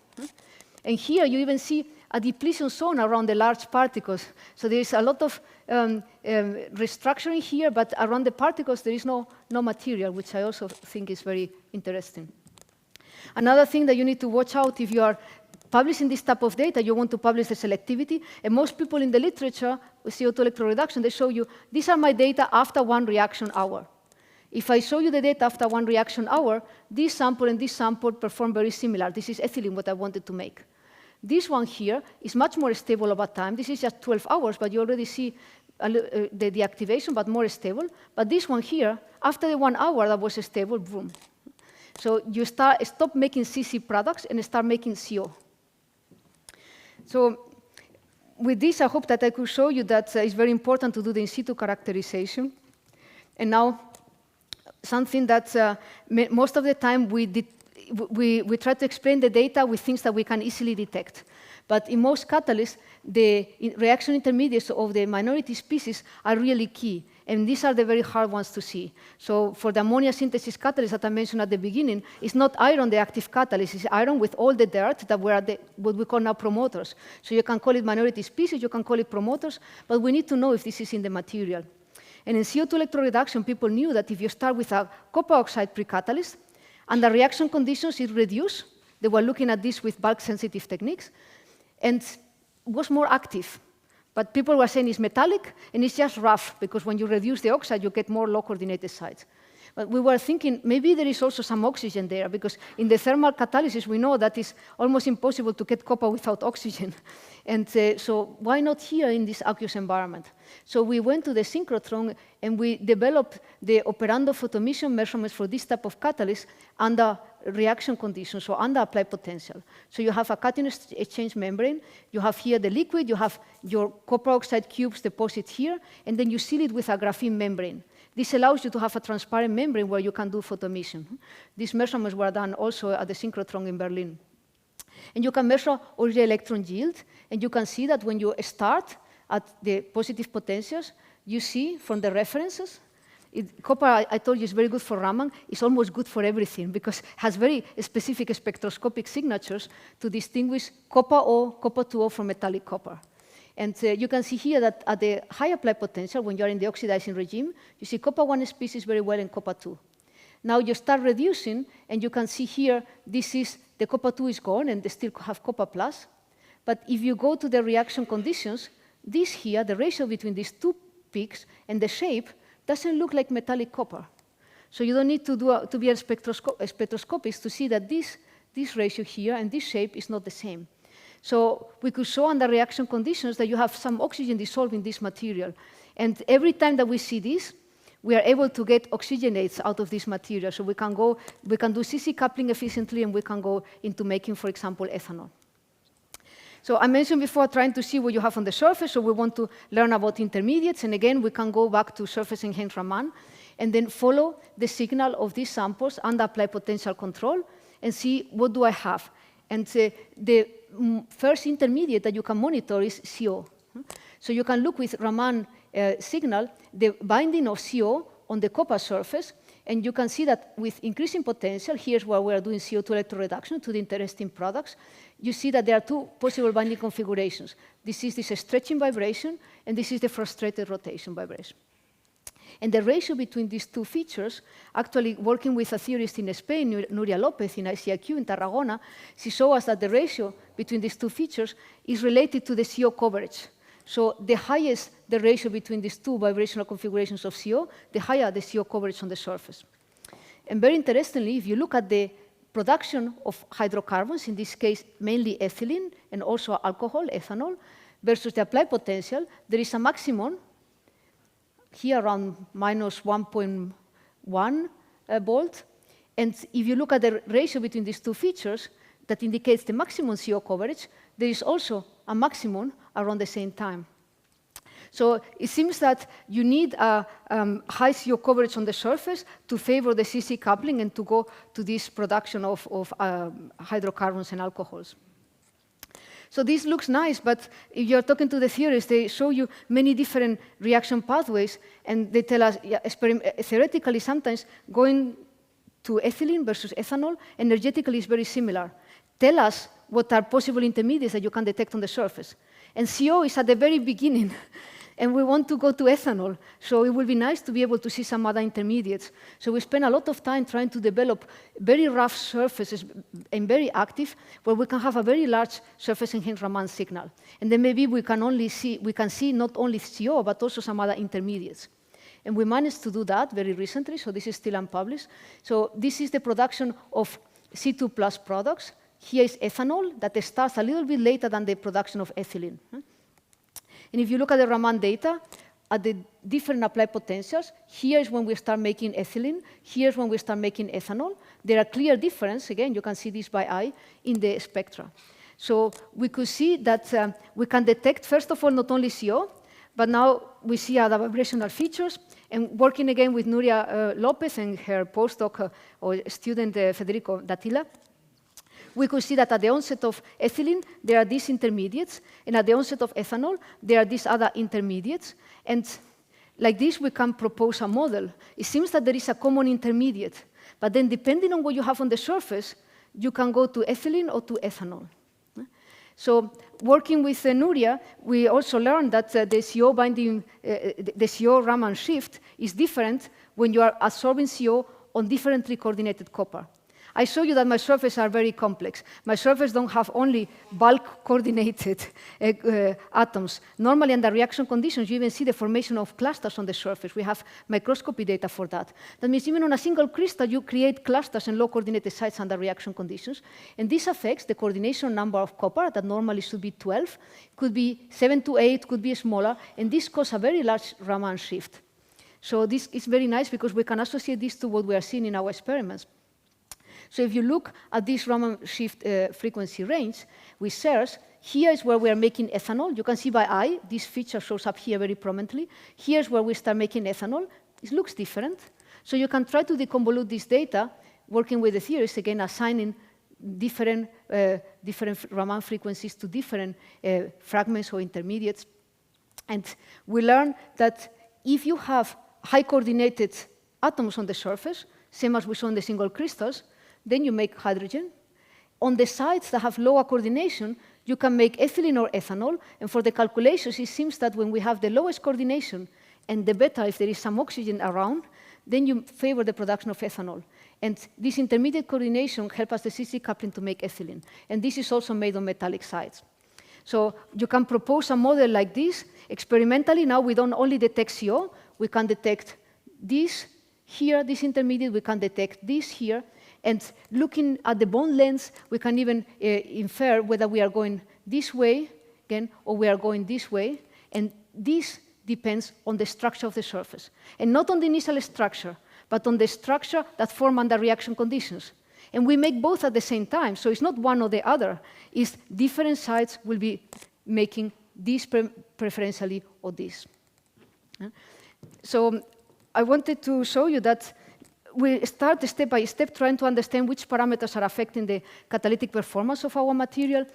And here you even see a depletion zone around the large particles. So there is a lot of restructuring here, but around the particles there is no material, which I also think is very interesting. Another thing that you need to watch out if you are publishing this type of data, you want to publish the selectivity, and most people in the literature with CO2 electroreduction, they show you, these are my data after 1 reaction hour. If I show you the data after 1 reaction hour, this sample and this sample perform very similar. This is ethylene, what I wanted to make. This one here is much more stable over time. This is just 12 hours, but you already see the deactivation, but more stable. But this one here, after the 1 hour that was stable, boom. So you stop making CC products and start making CO. So with this, I hope that I could show you that it's very important to do the in situ characterization. And now, something that most of the time we try to explain the data with things that we can easily detect. But in most catalysts, the reaction intermediates of the minority species are really key. And these are the very hard ones to see. So for the ammonia synthesis catalyst that I mentioned at the beginning, it's not iron, the active catalyst. It's iron with all the dirt that were what we call now promoters. So you can call it minority species, you can call it promoters, but we need to know if this is in the material. And in CO2 electroreduction, people knew that if you start with a copper oxide precatalyst, under reaction conditions, it reduced. They were looking at this with bulk-sensitive techniques, and was more active. But people were saying it's metallic, and it's just rough, because when you reduce the oxide, you get more low-coordinated sites. But we were thinking maybe there is also some oxygen there, because in the thermal catalysis, we know that it's almost impossible to get copper without oxygen. And so why not here in this aqueous environment? So we went to the synchrotron, and we developed the operando photoemission measurements for this type of catalyst under reaction conditions, so under applied potential. So you have a cation exchange membrane, you have here the liquid, you have your copper oxide cubes deposited here, and then you seal it with a graphene membrane. This allows you to have a transparent membrane where you can do photoemission. These measurements were done also at the synchrotron in Berlin. And you can measure Auger electron yield, and you can see that when you start at the positive potentials, you see from the references, copper, I told you, is very good for Raman. It's almost good for everything because it has very specific spectroscopic signatures to distinguish copper O, copper 2O from metallic copper. And you can see here that at the high applied potential, when you're in the oxidizing regime, you see copper 1 species very well in copper 2. Now you start reducing, and you can see here, the copper 2 is gone, and they still have copper plus. But if you go to the reaction conditions, this here, the ratio between these two peaks and the shape, doesn't look like metallic copper. So you don't need to be a spectroscopist to see that this ratio here and this shape is not the same. So we could show under reaction conditions that you have some oxygen dissolved in this material. And every time that we see this, we are able to get oxygenates out of this material. So we can do CC coupling efficiently, and we can go into making, for example, ethanol. So I mentioned before trying to see what you have on the surface, so we want to learn about intermediates. And again, we can go back to surface-enhanced Raman and then follow the signal of these samples and apply potential control and see what do I have. And the first intermediate that you can monitor is CO. So you can look with Raman signal, the binding of CO on the copper surface, and you can see that with increasing potential, here's where we are doing CO2 electroreduction to the interesting products, you see that there are two possible binding configurations. This is this stretching vibration, and this is the frustrated rotation vibration. And the ratio between these two features, actually working with a theorist in Spain, Nuria Lopez in ICIQ in Tarragona, she showed us that the ratio between these two features is related to the CO coverage. So the highest the ratio between these two vibrational configurations of CO, the higher the CO coverage on the surface. And very interestingly, if you look at the production of hydrocarbons, in this case mainly ethylene and also alcohol, ethanol, versus the applied potential, there is a maximum here around minus 1.1 volt. And if you look at the ratio between these two features, that indicates the maximum CO coverage, there is also a maximum around the same time. So it seems that you need a high CO coverage on the surface to favor the CC coupling and to go to this production of hydrocarbons and alcohols. So this looks nice, but if you're talking to the theorists, they show you many different reaction pathways, and they tell us, yeah, theoretically, sometimes going to ethylene versus ethanol energetically is very similar. Tell us what are possible intermediates that you can detect on the surface. And CO is at the very beginning, and we want to go to ethanol. So it would be nice to be able to see some other intermediates. So we spend a lot of time trying to develop very rough surfaces and very active, where we can have a very large surface-enhanced Raman signal. And then maybe we can see not only CO, but also some other intermediates. And we managed to do that very recently, so this is still unpublished. So this is the production of C2 plus products. Here is ethanol that starts a little bit later than the production of ethylene. And if you look at the Raman data, at the different applied potentials, here is when we start making ethylene, here is when we start making ethanol. There are clear differences, again, you can see this by eye, in the spectra. So we could see that we can detect, first of all, not only CO, but now we see other vibrational features. And working again with Nuria Lopez and her postdoc or student Federico Dattila, we could see that at the onset of ethylene, there are these intermediates, and at the onset of ethanol, there are these other intermediates. And like this, we can propose a model. It seems that there is a common intermediate, but then depending on what you have on the surface, you can go to ethylene or to ethanol. So working with Nuria, we also learned that the CO binding, the CO Raman shift is different when you are absorbing CO on differently coordinated copper. I show you that my surfaces are very complex. My surfaces don't have only bulk coordinated atoms. Normally, under reaction conditions, you even see the formation of clusters on the surface. We have microscopy data for that. That means even on a single crystal, you create clusters and low coordinated sites under reaction conditions. And this affects the coordination number of copper that normally should be 12, could be 7 to 8, could be smaller, and this causes a very large Raman shift. So this is very nice because we can associate this to what we are seeing in our experiments. So if you look at this Raman shift frequency range with CERS, here is where we are making ethanol. You can see by eye, this feature shows up here very prominently. Here's where we start making ethanol. It looks different. So you can try to deconvolute this data, working with the theorists, again, assigning different Raman frequencies to different fragments or intermediates. And we learn that if you have high coordinated atoms on the surface, same as we saw in the single crystals, then you make hydrogen. On the sites that have lower coordination, you can make ethylene or ethanol. And for the calculations, it seems that when we have the lowest coordination and the better if there is some oxygen around, then you favor the production of ethanol. And this intermediate coordination helps us the CC coupling to make ethylene. And this is also made on metallic sides. So you can propose a model like this. Experimentally, now we don't only detect CO, we can detect this here, this intermediate, we can detect this here. And looking at the bond lengths, we can even infer whether we are going this way, again, or we are going this way. And this depends on the structure of the surface. And not on the initial structure, but on the structure that form under reaction conditions. And we make both at the same time, so it's not one or the other. It's different sides will be making this preferentially or this. So I wanted to show you that we start step by step trying to understand which parameters are affecting the catalytic performance of our material.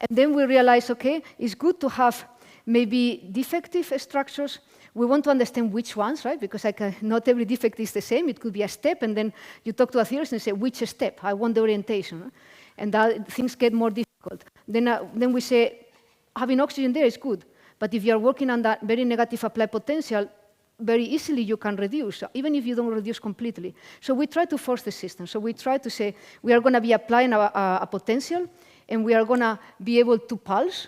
And then we realize, okay, it's good to have maybe defective structures. We want to understand which ones, right? Because not every defect is the same. It could be a step, and then you talk to a theorist and say, which step? I want the orientation. And things get more difficult. Then we say, having oxygen there is good. But if you are working on that very negative applied potential, very easily you can reduce, even if you don't reduce completely. So we try to force the system. So we try to say, we are going to be applying a potential, and we are going to be able to pulse.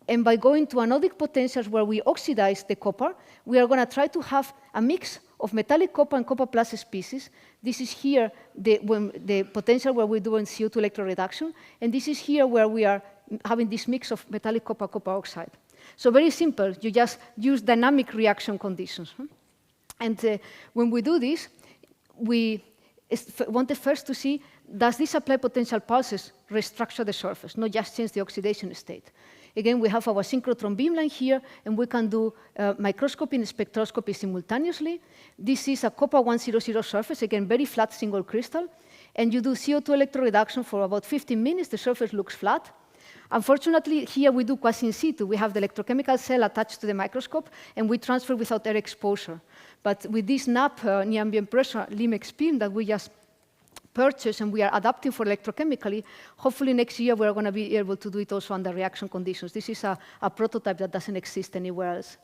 And by going to anodic potentials where we oxidize the copper, we are going to try to have a mix of metallic copper and copper plus species. This is here the potential where we're doing CO2 electroreduction. And this is here where we are having this mix of metallic copper, copper oxide. So very simple. You just use dynamic reaction conditions. And when we do this, we wanted first to see, does this applied potential pulses restructure the surface, not just change the oxidation state? Again, we have our synchrotron beamline here, and we can do microscopy and spectroscopy simultaneously. This is a copper 100 surface, again, very flat single crystal. And you do CO2 electroreduction for about 15 minutes. The surface looks flat. Unfortunately, here we do quasi in situ. We have the electrochemical cell attached to the microscope, and we transfer without air exposure. But with this NAP, near ambient pressure, LIMEX beam that we just purchase and we are adapting for electrochemically, hopefully next year we're going to be able to do it also under reaction conditions. This is a prototype that doesn't exist anywhere else.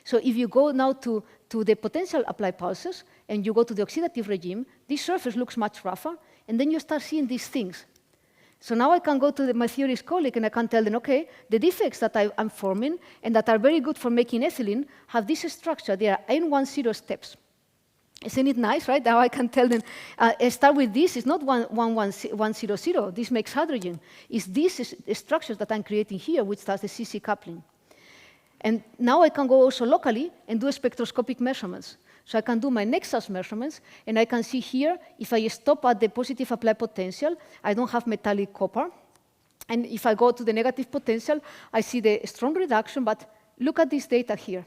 So if you go now to the potential applied pulses and you go to the oxidative regime, this surface looks much rougher, and then you start seeing these things. So now I can go to my theorist colleague and I can tell them, okay, the defects that I'm forming and that are very good for making ethylene have this structure. They are N10 steps. Isn't it nice, right? Now I can tell them, start with this. It's not 100. This makes hydrogen. It's these structures that I'm creating here, which does the CC coupling. And now I can go also locally and do spectroscopic measurements. So I can do my Nexus measurements, and I can see here, if I stop at the positive applied potential, I don't have metallic copper. And if I go to the negative potential, I see the strong reduction, but look at this data here.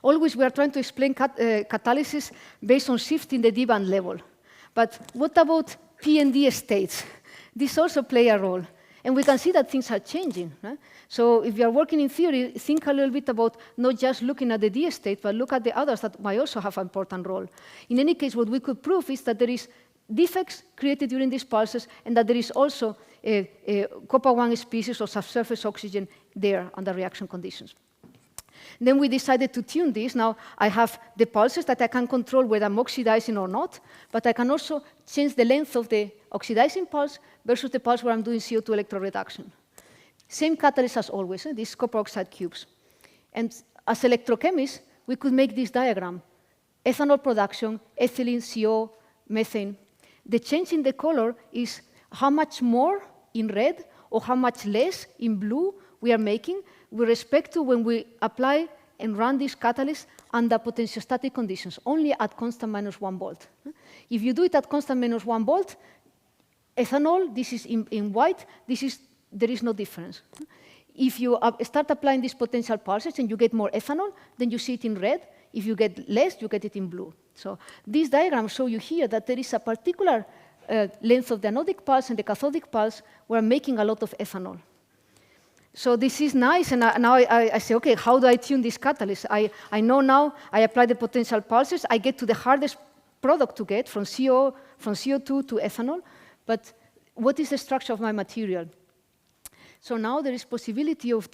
Always we are trying to explain catalysis based on shift in the D-band level. But what about P and D states? These also play a role. And we can see that things are changing. Right? So if you are working in theory, think a little bit about not just looking at the D state, but look at the others that might also have an important role. In any case, what we could prove is that there is defects created during these pulses, and that there is also a copper-1 species or subsurface oxygen there under reaction conditions. Then we decided to tune this. Now I have the pulses that I can control whether I'm oxidizing or not, but I can also change the length of the oxidizing pulse versus the pulse where I'm doing CO2 electroreduction. Same catalyst as always, these copper oxide cubes. And as electrochemists, we could make this diagram. Ethanol production, ethylene, CO, methane. The change in the color is how much more in red or how much less in blue we are making with respect to when we apply and run this catalyst under potentiostatic conditions, only at constant -1 volt. If you do it at constant -1 volt, ethanol, this is in white, there is no difference. If you start applying these potential pulses and you get more ethanol, then you see it in red. If you get less, you get it in blue. So these diagrams show you here that there is a particular length of the anodic pulse and the cathodic pulse where I'm making a lot of ethanol. So this is nice, and now I say, okay, how do I tune this catalyst? I know now, I apply the potential pulses, I get to the hardest product to get from CO2 to ethanol, but what is the structure of my material? So now there is possibility of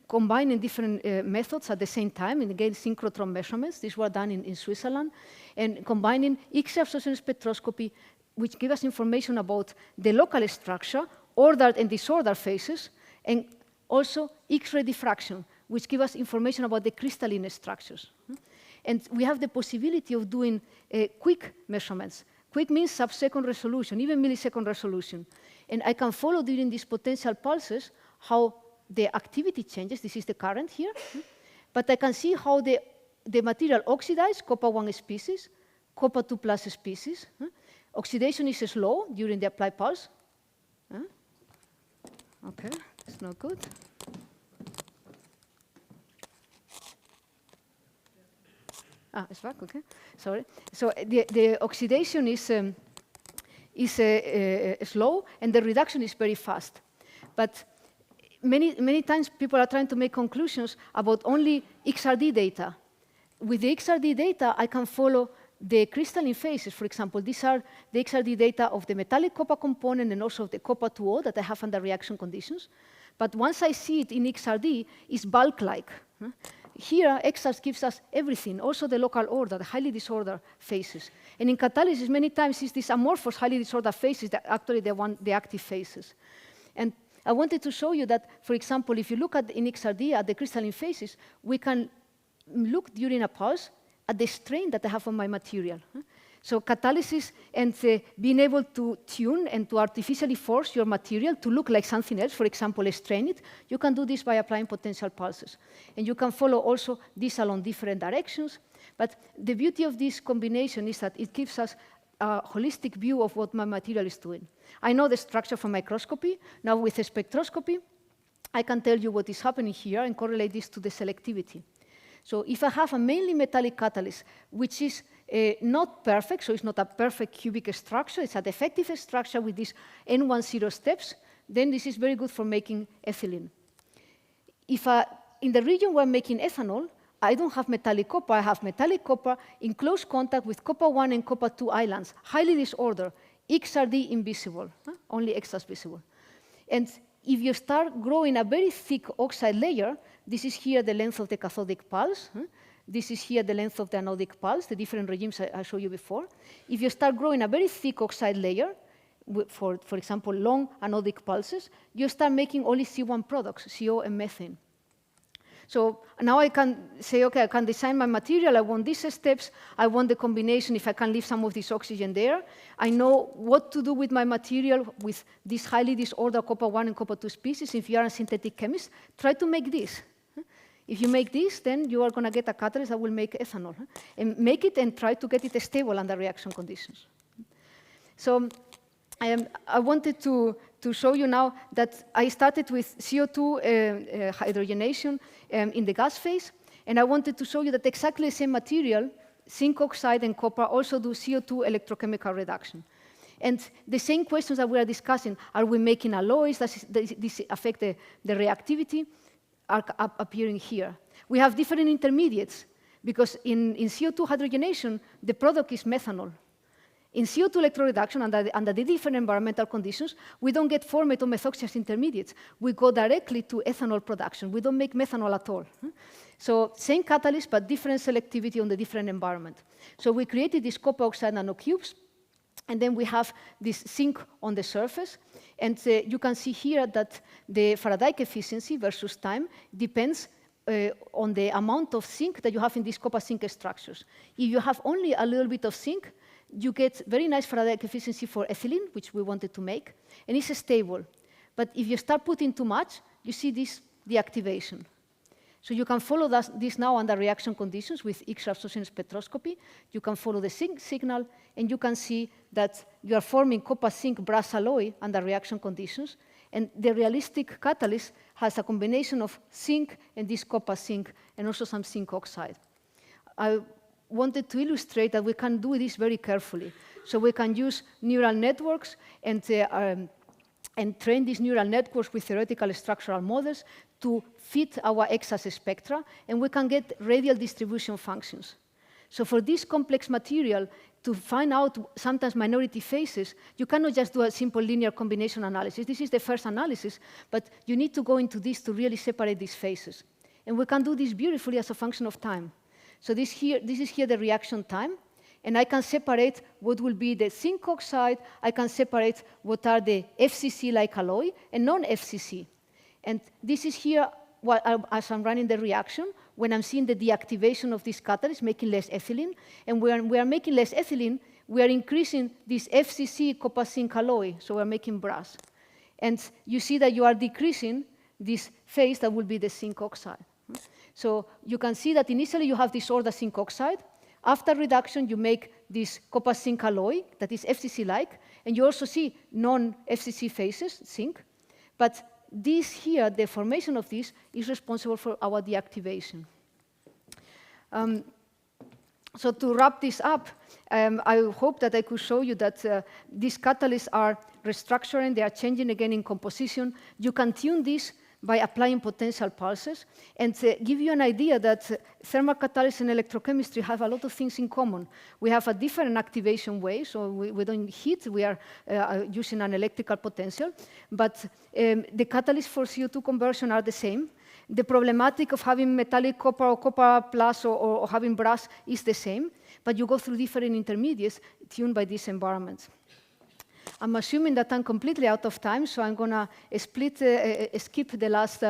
combining different methods at the same time, and again, synchrotron measurements. These were done in Switzerland, and combining X-ray absorption spectroscopy, which gives us information about the local structure, ordered and disordered phases, and also X-ray diffraction, which gives us information about the crystalline structures. And we have the possibility of doing quick measurements. Quick means sub-second resolution, even millisecond resolution. And I can follow during these potential pulses how the activity changes. This is the current here. But I can see how the material oxidizes, copper 1 species, copper 2 plus species. Oxidation is slow during the applied pulse. Okay, it's not good. It's back, okay. Sorry. So the oxidation is slow, and the reduction is very fast. But many times people are trying to make conclusions about only XRD data. With the XRD data, I can follow the crystalline phases. For example, these are the XRD data of the metallic copper component and also of the copper 2O that I have under reaction conditions. But once I see it in XRD, it's bulk-like. Here, XRD gives us everything, also the local order, the highly disordered phases. And in catalysis, many times it's these amorphous, highly disordered phases that actually the active phases. And I wanted to show you that, for example, if you look at in XRD at the crystalline phases, we can look during a pulse at the strain that I have on my material. So catalysis and being able to tune and to artificially force your material to look like something else, for example, strain it, you can do this by applying potential pulses. And you can follow also this along different directions. But the beauty of this combination is that it gives us a holistic view of what my material is doing. I know the structure from microscopy. Now with a spectroscopy, I can tell you what is happening here and correlate this to the selectivity. So if I have a mainly metallic catalyst, which is not perfect, so it's not a perfect cubic structure, it's a defective structure with these N10 steps, then this is very good for making ethylene. If in the region where I'm making ethanol, I don't have metallic copper, I have metallic copper in close contact with copper 1 and copper 2 islands, highly disordered, XRD invisible, only X-rays visible. And if you start growing a very thick oxide layer, this is here the length of the cathodic pulse. This is here the length of the anodic pulse, the different regimes I showed you before. If you start growing a very thick oxide layer, for example, long anodic pulses, you start making only C1 products, CO and methane. So now I can say, okay, I can design my material. I want these steps. I want the combination if I can leave some of this oxygen there. I know what to do with my material with this highly disordered copper 1 and copper 2 species. If you are a synthetic chemist, try to make this. If you make this, then you are going to get a catalyst that will make ethanol. And make it and try to get it stable under reaction conditions. So I wanted to show you now that I started with CO2 hydrogenation in the gas phase. And I wanted to show you that exactly the same material, zinc oxide and copper, also do CO2 electrochemical reduction. And the same questions that we are discussing, are we making alloys? Does this affect the reactivity? Are appearing here. We have different intermediates, because in CO2 hydrogenation, the product is methanol. In CO2 electroreduction, under the different environmental conditions, we don't get formate or methoxyous intermediates. We go directly to ethanol production. We don't make methanol at all. So same catalyst, but different selectivity on the different environment. So we created these copper oxide nanocubes, and then we have this zinc on the surface. And you can see here that the Faraday efficiency versus time depends on the amount of zinc that you have in these copper-zinc structures. If you have only a little bit of zinc, you get very nice Faraday efficiency for ethylene, which we wanted to make, and it's stable. But if you start putting too much, you see this deactivation. So you can follow this now under reaction conditions with X-ray absorption spectroscopy. You can follow the zinc signal, and you can see that you are forming copper-zinc brass alloy under reaction conditions. And the realistic catalyst has a combination of zinc and this copper-zinc, and also some zinc oxide. I wanted to illustrate that we can do this very carefully. So we can use neural networks and train these neural networks with theoretical structural models to fit our X-axis spectra, and we can get radial distribution functions. So for this complex material, to find out sometimes minority phases, you cannot just do a simple linear combination analysis. This is the first analysis, but you need to go into this to really separate these phases. And we can do this beautifully as a function of time. So this is here the reaction time, and I can separate what will be the zinc oxide, I can separate what are the FCC-like alloy and non-FCC. And this is here as I'm running the reaction, when I'm seeing the deactivation of this catalyst, making less ethylene. And when we are making less ethylene, we are increasing this FCC copper zinc alloy, so we're making brass. And you see that you are decreasing this phase that will be the zinc oxide. So you can see that initially you have this order zinc oxide. After reduction, you make this copper zinc alloy that is FCC-like, and you also see non-FCC phases, zinc. But this here, the formation of this, is responsible for our deactivation. So to wrap this up, I hope that I could show you that these catalysts are restructuring, they are changing again in composition. You can tune this by applying potential pulses, and give you an idea that thermal catalysis and electrochemistry have a lot of things in common. We have a different activation way, so we don't heat, we are using an electrical potential, but the catalysts for CO2 conversion are the same. The problematic of having metallic copper or copper plus or having brass is the same, but you go through different intermediates tuned by these environments. I'm assuming that I'm completely out of time, so I'm going to skip the last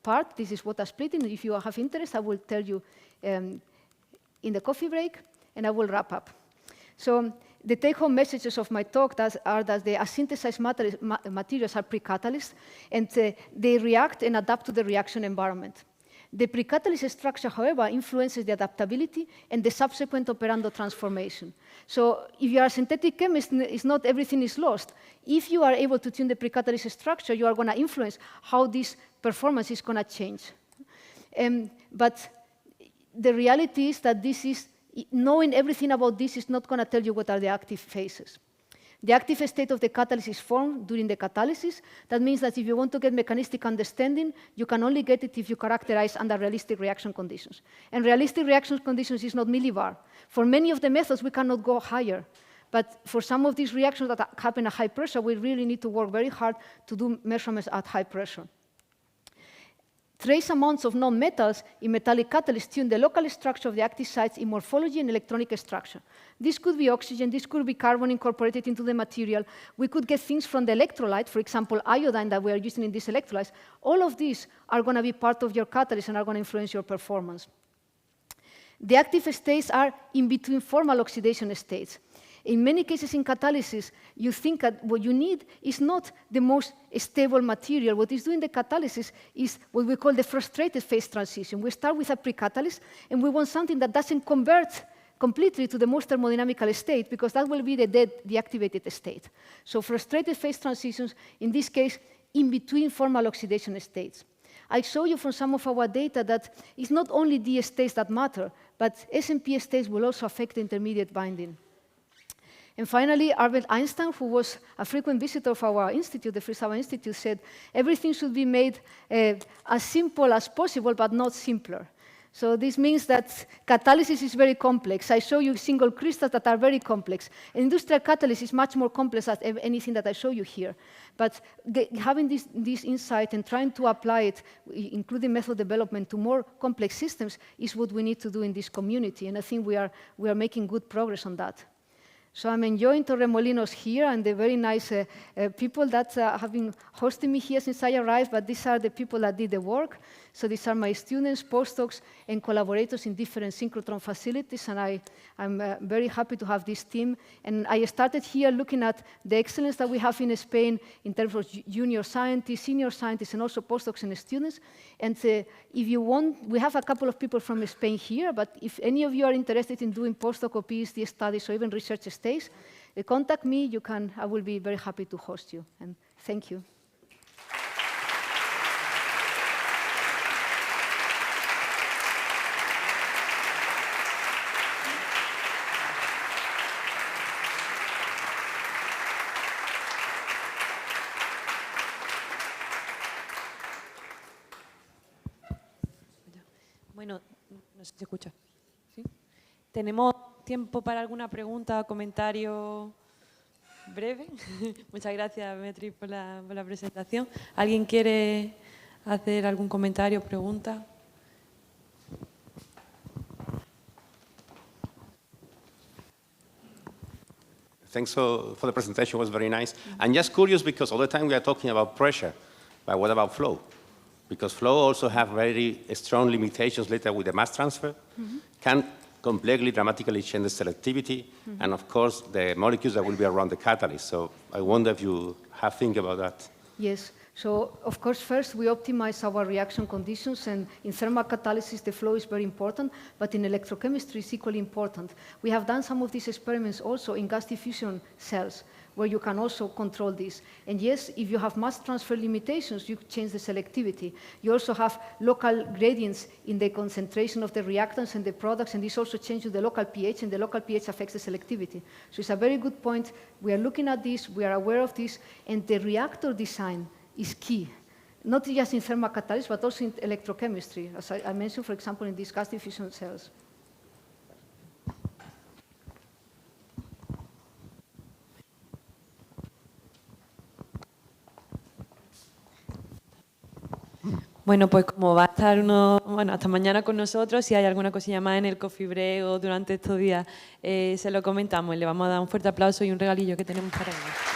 part. This is what I'm splitting. If you have interest, I will tell you in the coffee break, and I will wrap up. So the take-home messages of my talk are that the asynthesized materials are pre-catalysts, and they react and adapt to the reaction environment. The pre-catalyst structure, however, influences the adaptability and the subsequent operando transformation. So if you are a synthetic chemist, it's not everything is lost. If you are able to tune the pre-catalyst structure, you are going to influence how this performance is going to change. But the reality is that knowing everything about this is not going to tell you what are the active phases. The active state of the catalyst is formed during the catalysis. That means that if you want to get mechanistic understanding, you can only get it if you characterize under realistic reaction conditions. And realistic reaction conditions is not millibar. For many of the methods, we cannot go higher. But for some of these reactions that happen at high pressure, we really need to work very hard to do measurements at high pressure. Trace amounts of non-metals in metallic catalysts tune the local structure of the active sites in morphology and electronic structure. This could be oxygen, this could be carbon incorporated into the material. We could get things from the electrolyte, for example, iodine that we are using in these electrolytes. All of these are going to be part of your catalyst and are going to influence your performance. The active states are in between formal oxidation states. In many cases in catalysis, you think that what you need is not the most stable material. What is doing the catalysis is what we call the frustrated phase transition. We start with a pre-catalyst, and we want something that doesn't convert completely to the most thermodynamical state, because that will be the dead, deactivated state. So frustrated phase transitions, in this case, in between formal oxidation states. I show you from some of our data that it's not only the states that matter, but S&P states will also affect the intermediate binding. And finally, Albert Einstein, who was a frequent visitor of our institute, the Friesauer Institute, said, everything should be made as simple as possible, but not simpler. So this means that catalysis is very complex. I show you single crystals that are very complex. Industrial catalysis is much more complex than anything that I show you here. But having this insight and trying to apply it, including method development, to more complex systems is what we need to do in this community. And I think we are making good progress on that. So I'm enjoying Torremolinos here and the very nice people that have been hosting me here since I arrived, but these are the people that did the work. So these are my students, postdocs, and collaborators in different synchrotron facilities, and I'm very happy to have this team. And I started here looking at the excellence that we have in Spain in terms of junior scientists, senior scientists, and also postdocs and students. And if you want, we have a couple of people from Spain here, but if any of you are interested in doing postdoc or PhD studies or even research stays, contact me. I will be very happy to host you. And thank you. Bueno, no sé si se escucha. ¿Sí? ¿Tenemos tiempo para alguna pregunta o comentario breve? Muchas gracias, Beatriz, por la presentación. ¿Alguien quiere hacer algún comentario o pregunta? Thanks for the presentation, it was very nice. I'm just curious because all the time we are talking about pressure, but what about flow? Because flow also have very strong limitations later with the mass transfer, can completely dramatically change the selectivity, and of course the molecules that will be around the catalyst. So I wonder if you have think about that. Yes. So, of course, first we optimize our reaction conditions, and in thermal catalysis the flow is very important, but in electrochemistry it's equally important. We have done some of these experiments also in gas diffusion cells, where you can also control this. And yes, if you have mass transfer limitations, you change the selectivity. You also have local gradients in the concentration of the reactants and the products, and this also changes the local pH, and the local pH affects the selectivity. So it's a very good point. We are looking at this, we are aware of this, and the reactor design is key, not just in thermal catalysis, but also in electrochemistry, as I mentioned, for example, in these gas diffusion cells. Bueno, pues como va a estar hasta mañana con nosotros, si hay alguna cosilla más en el coffee break o durante estos días, se lo comentamos y le vamos a dar un fuerte aplauso y un regalillo que tenemos para él.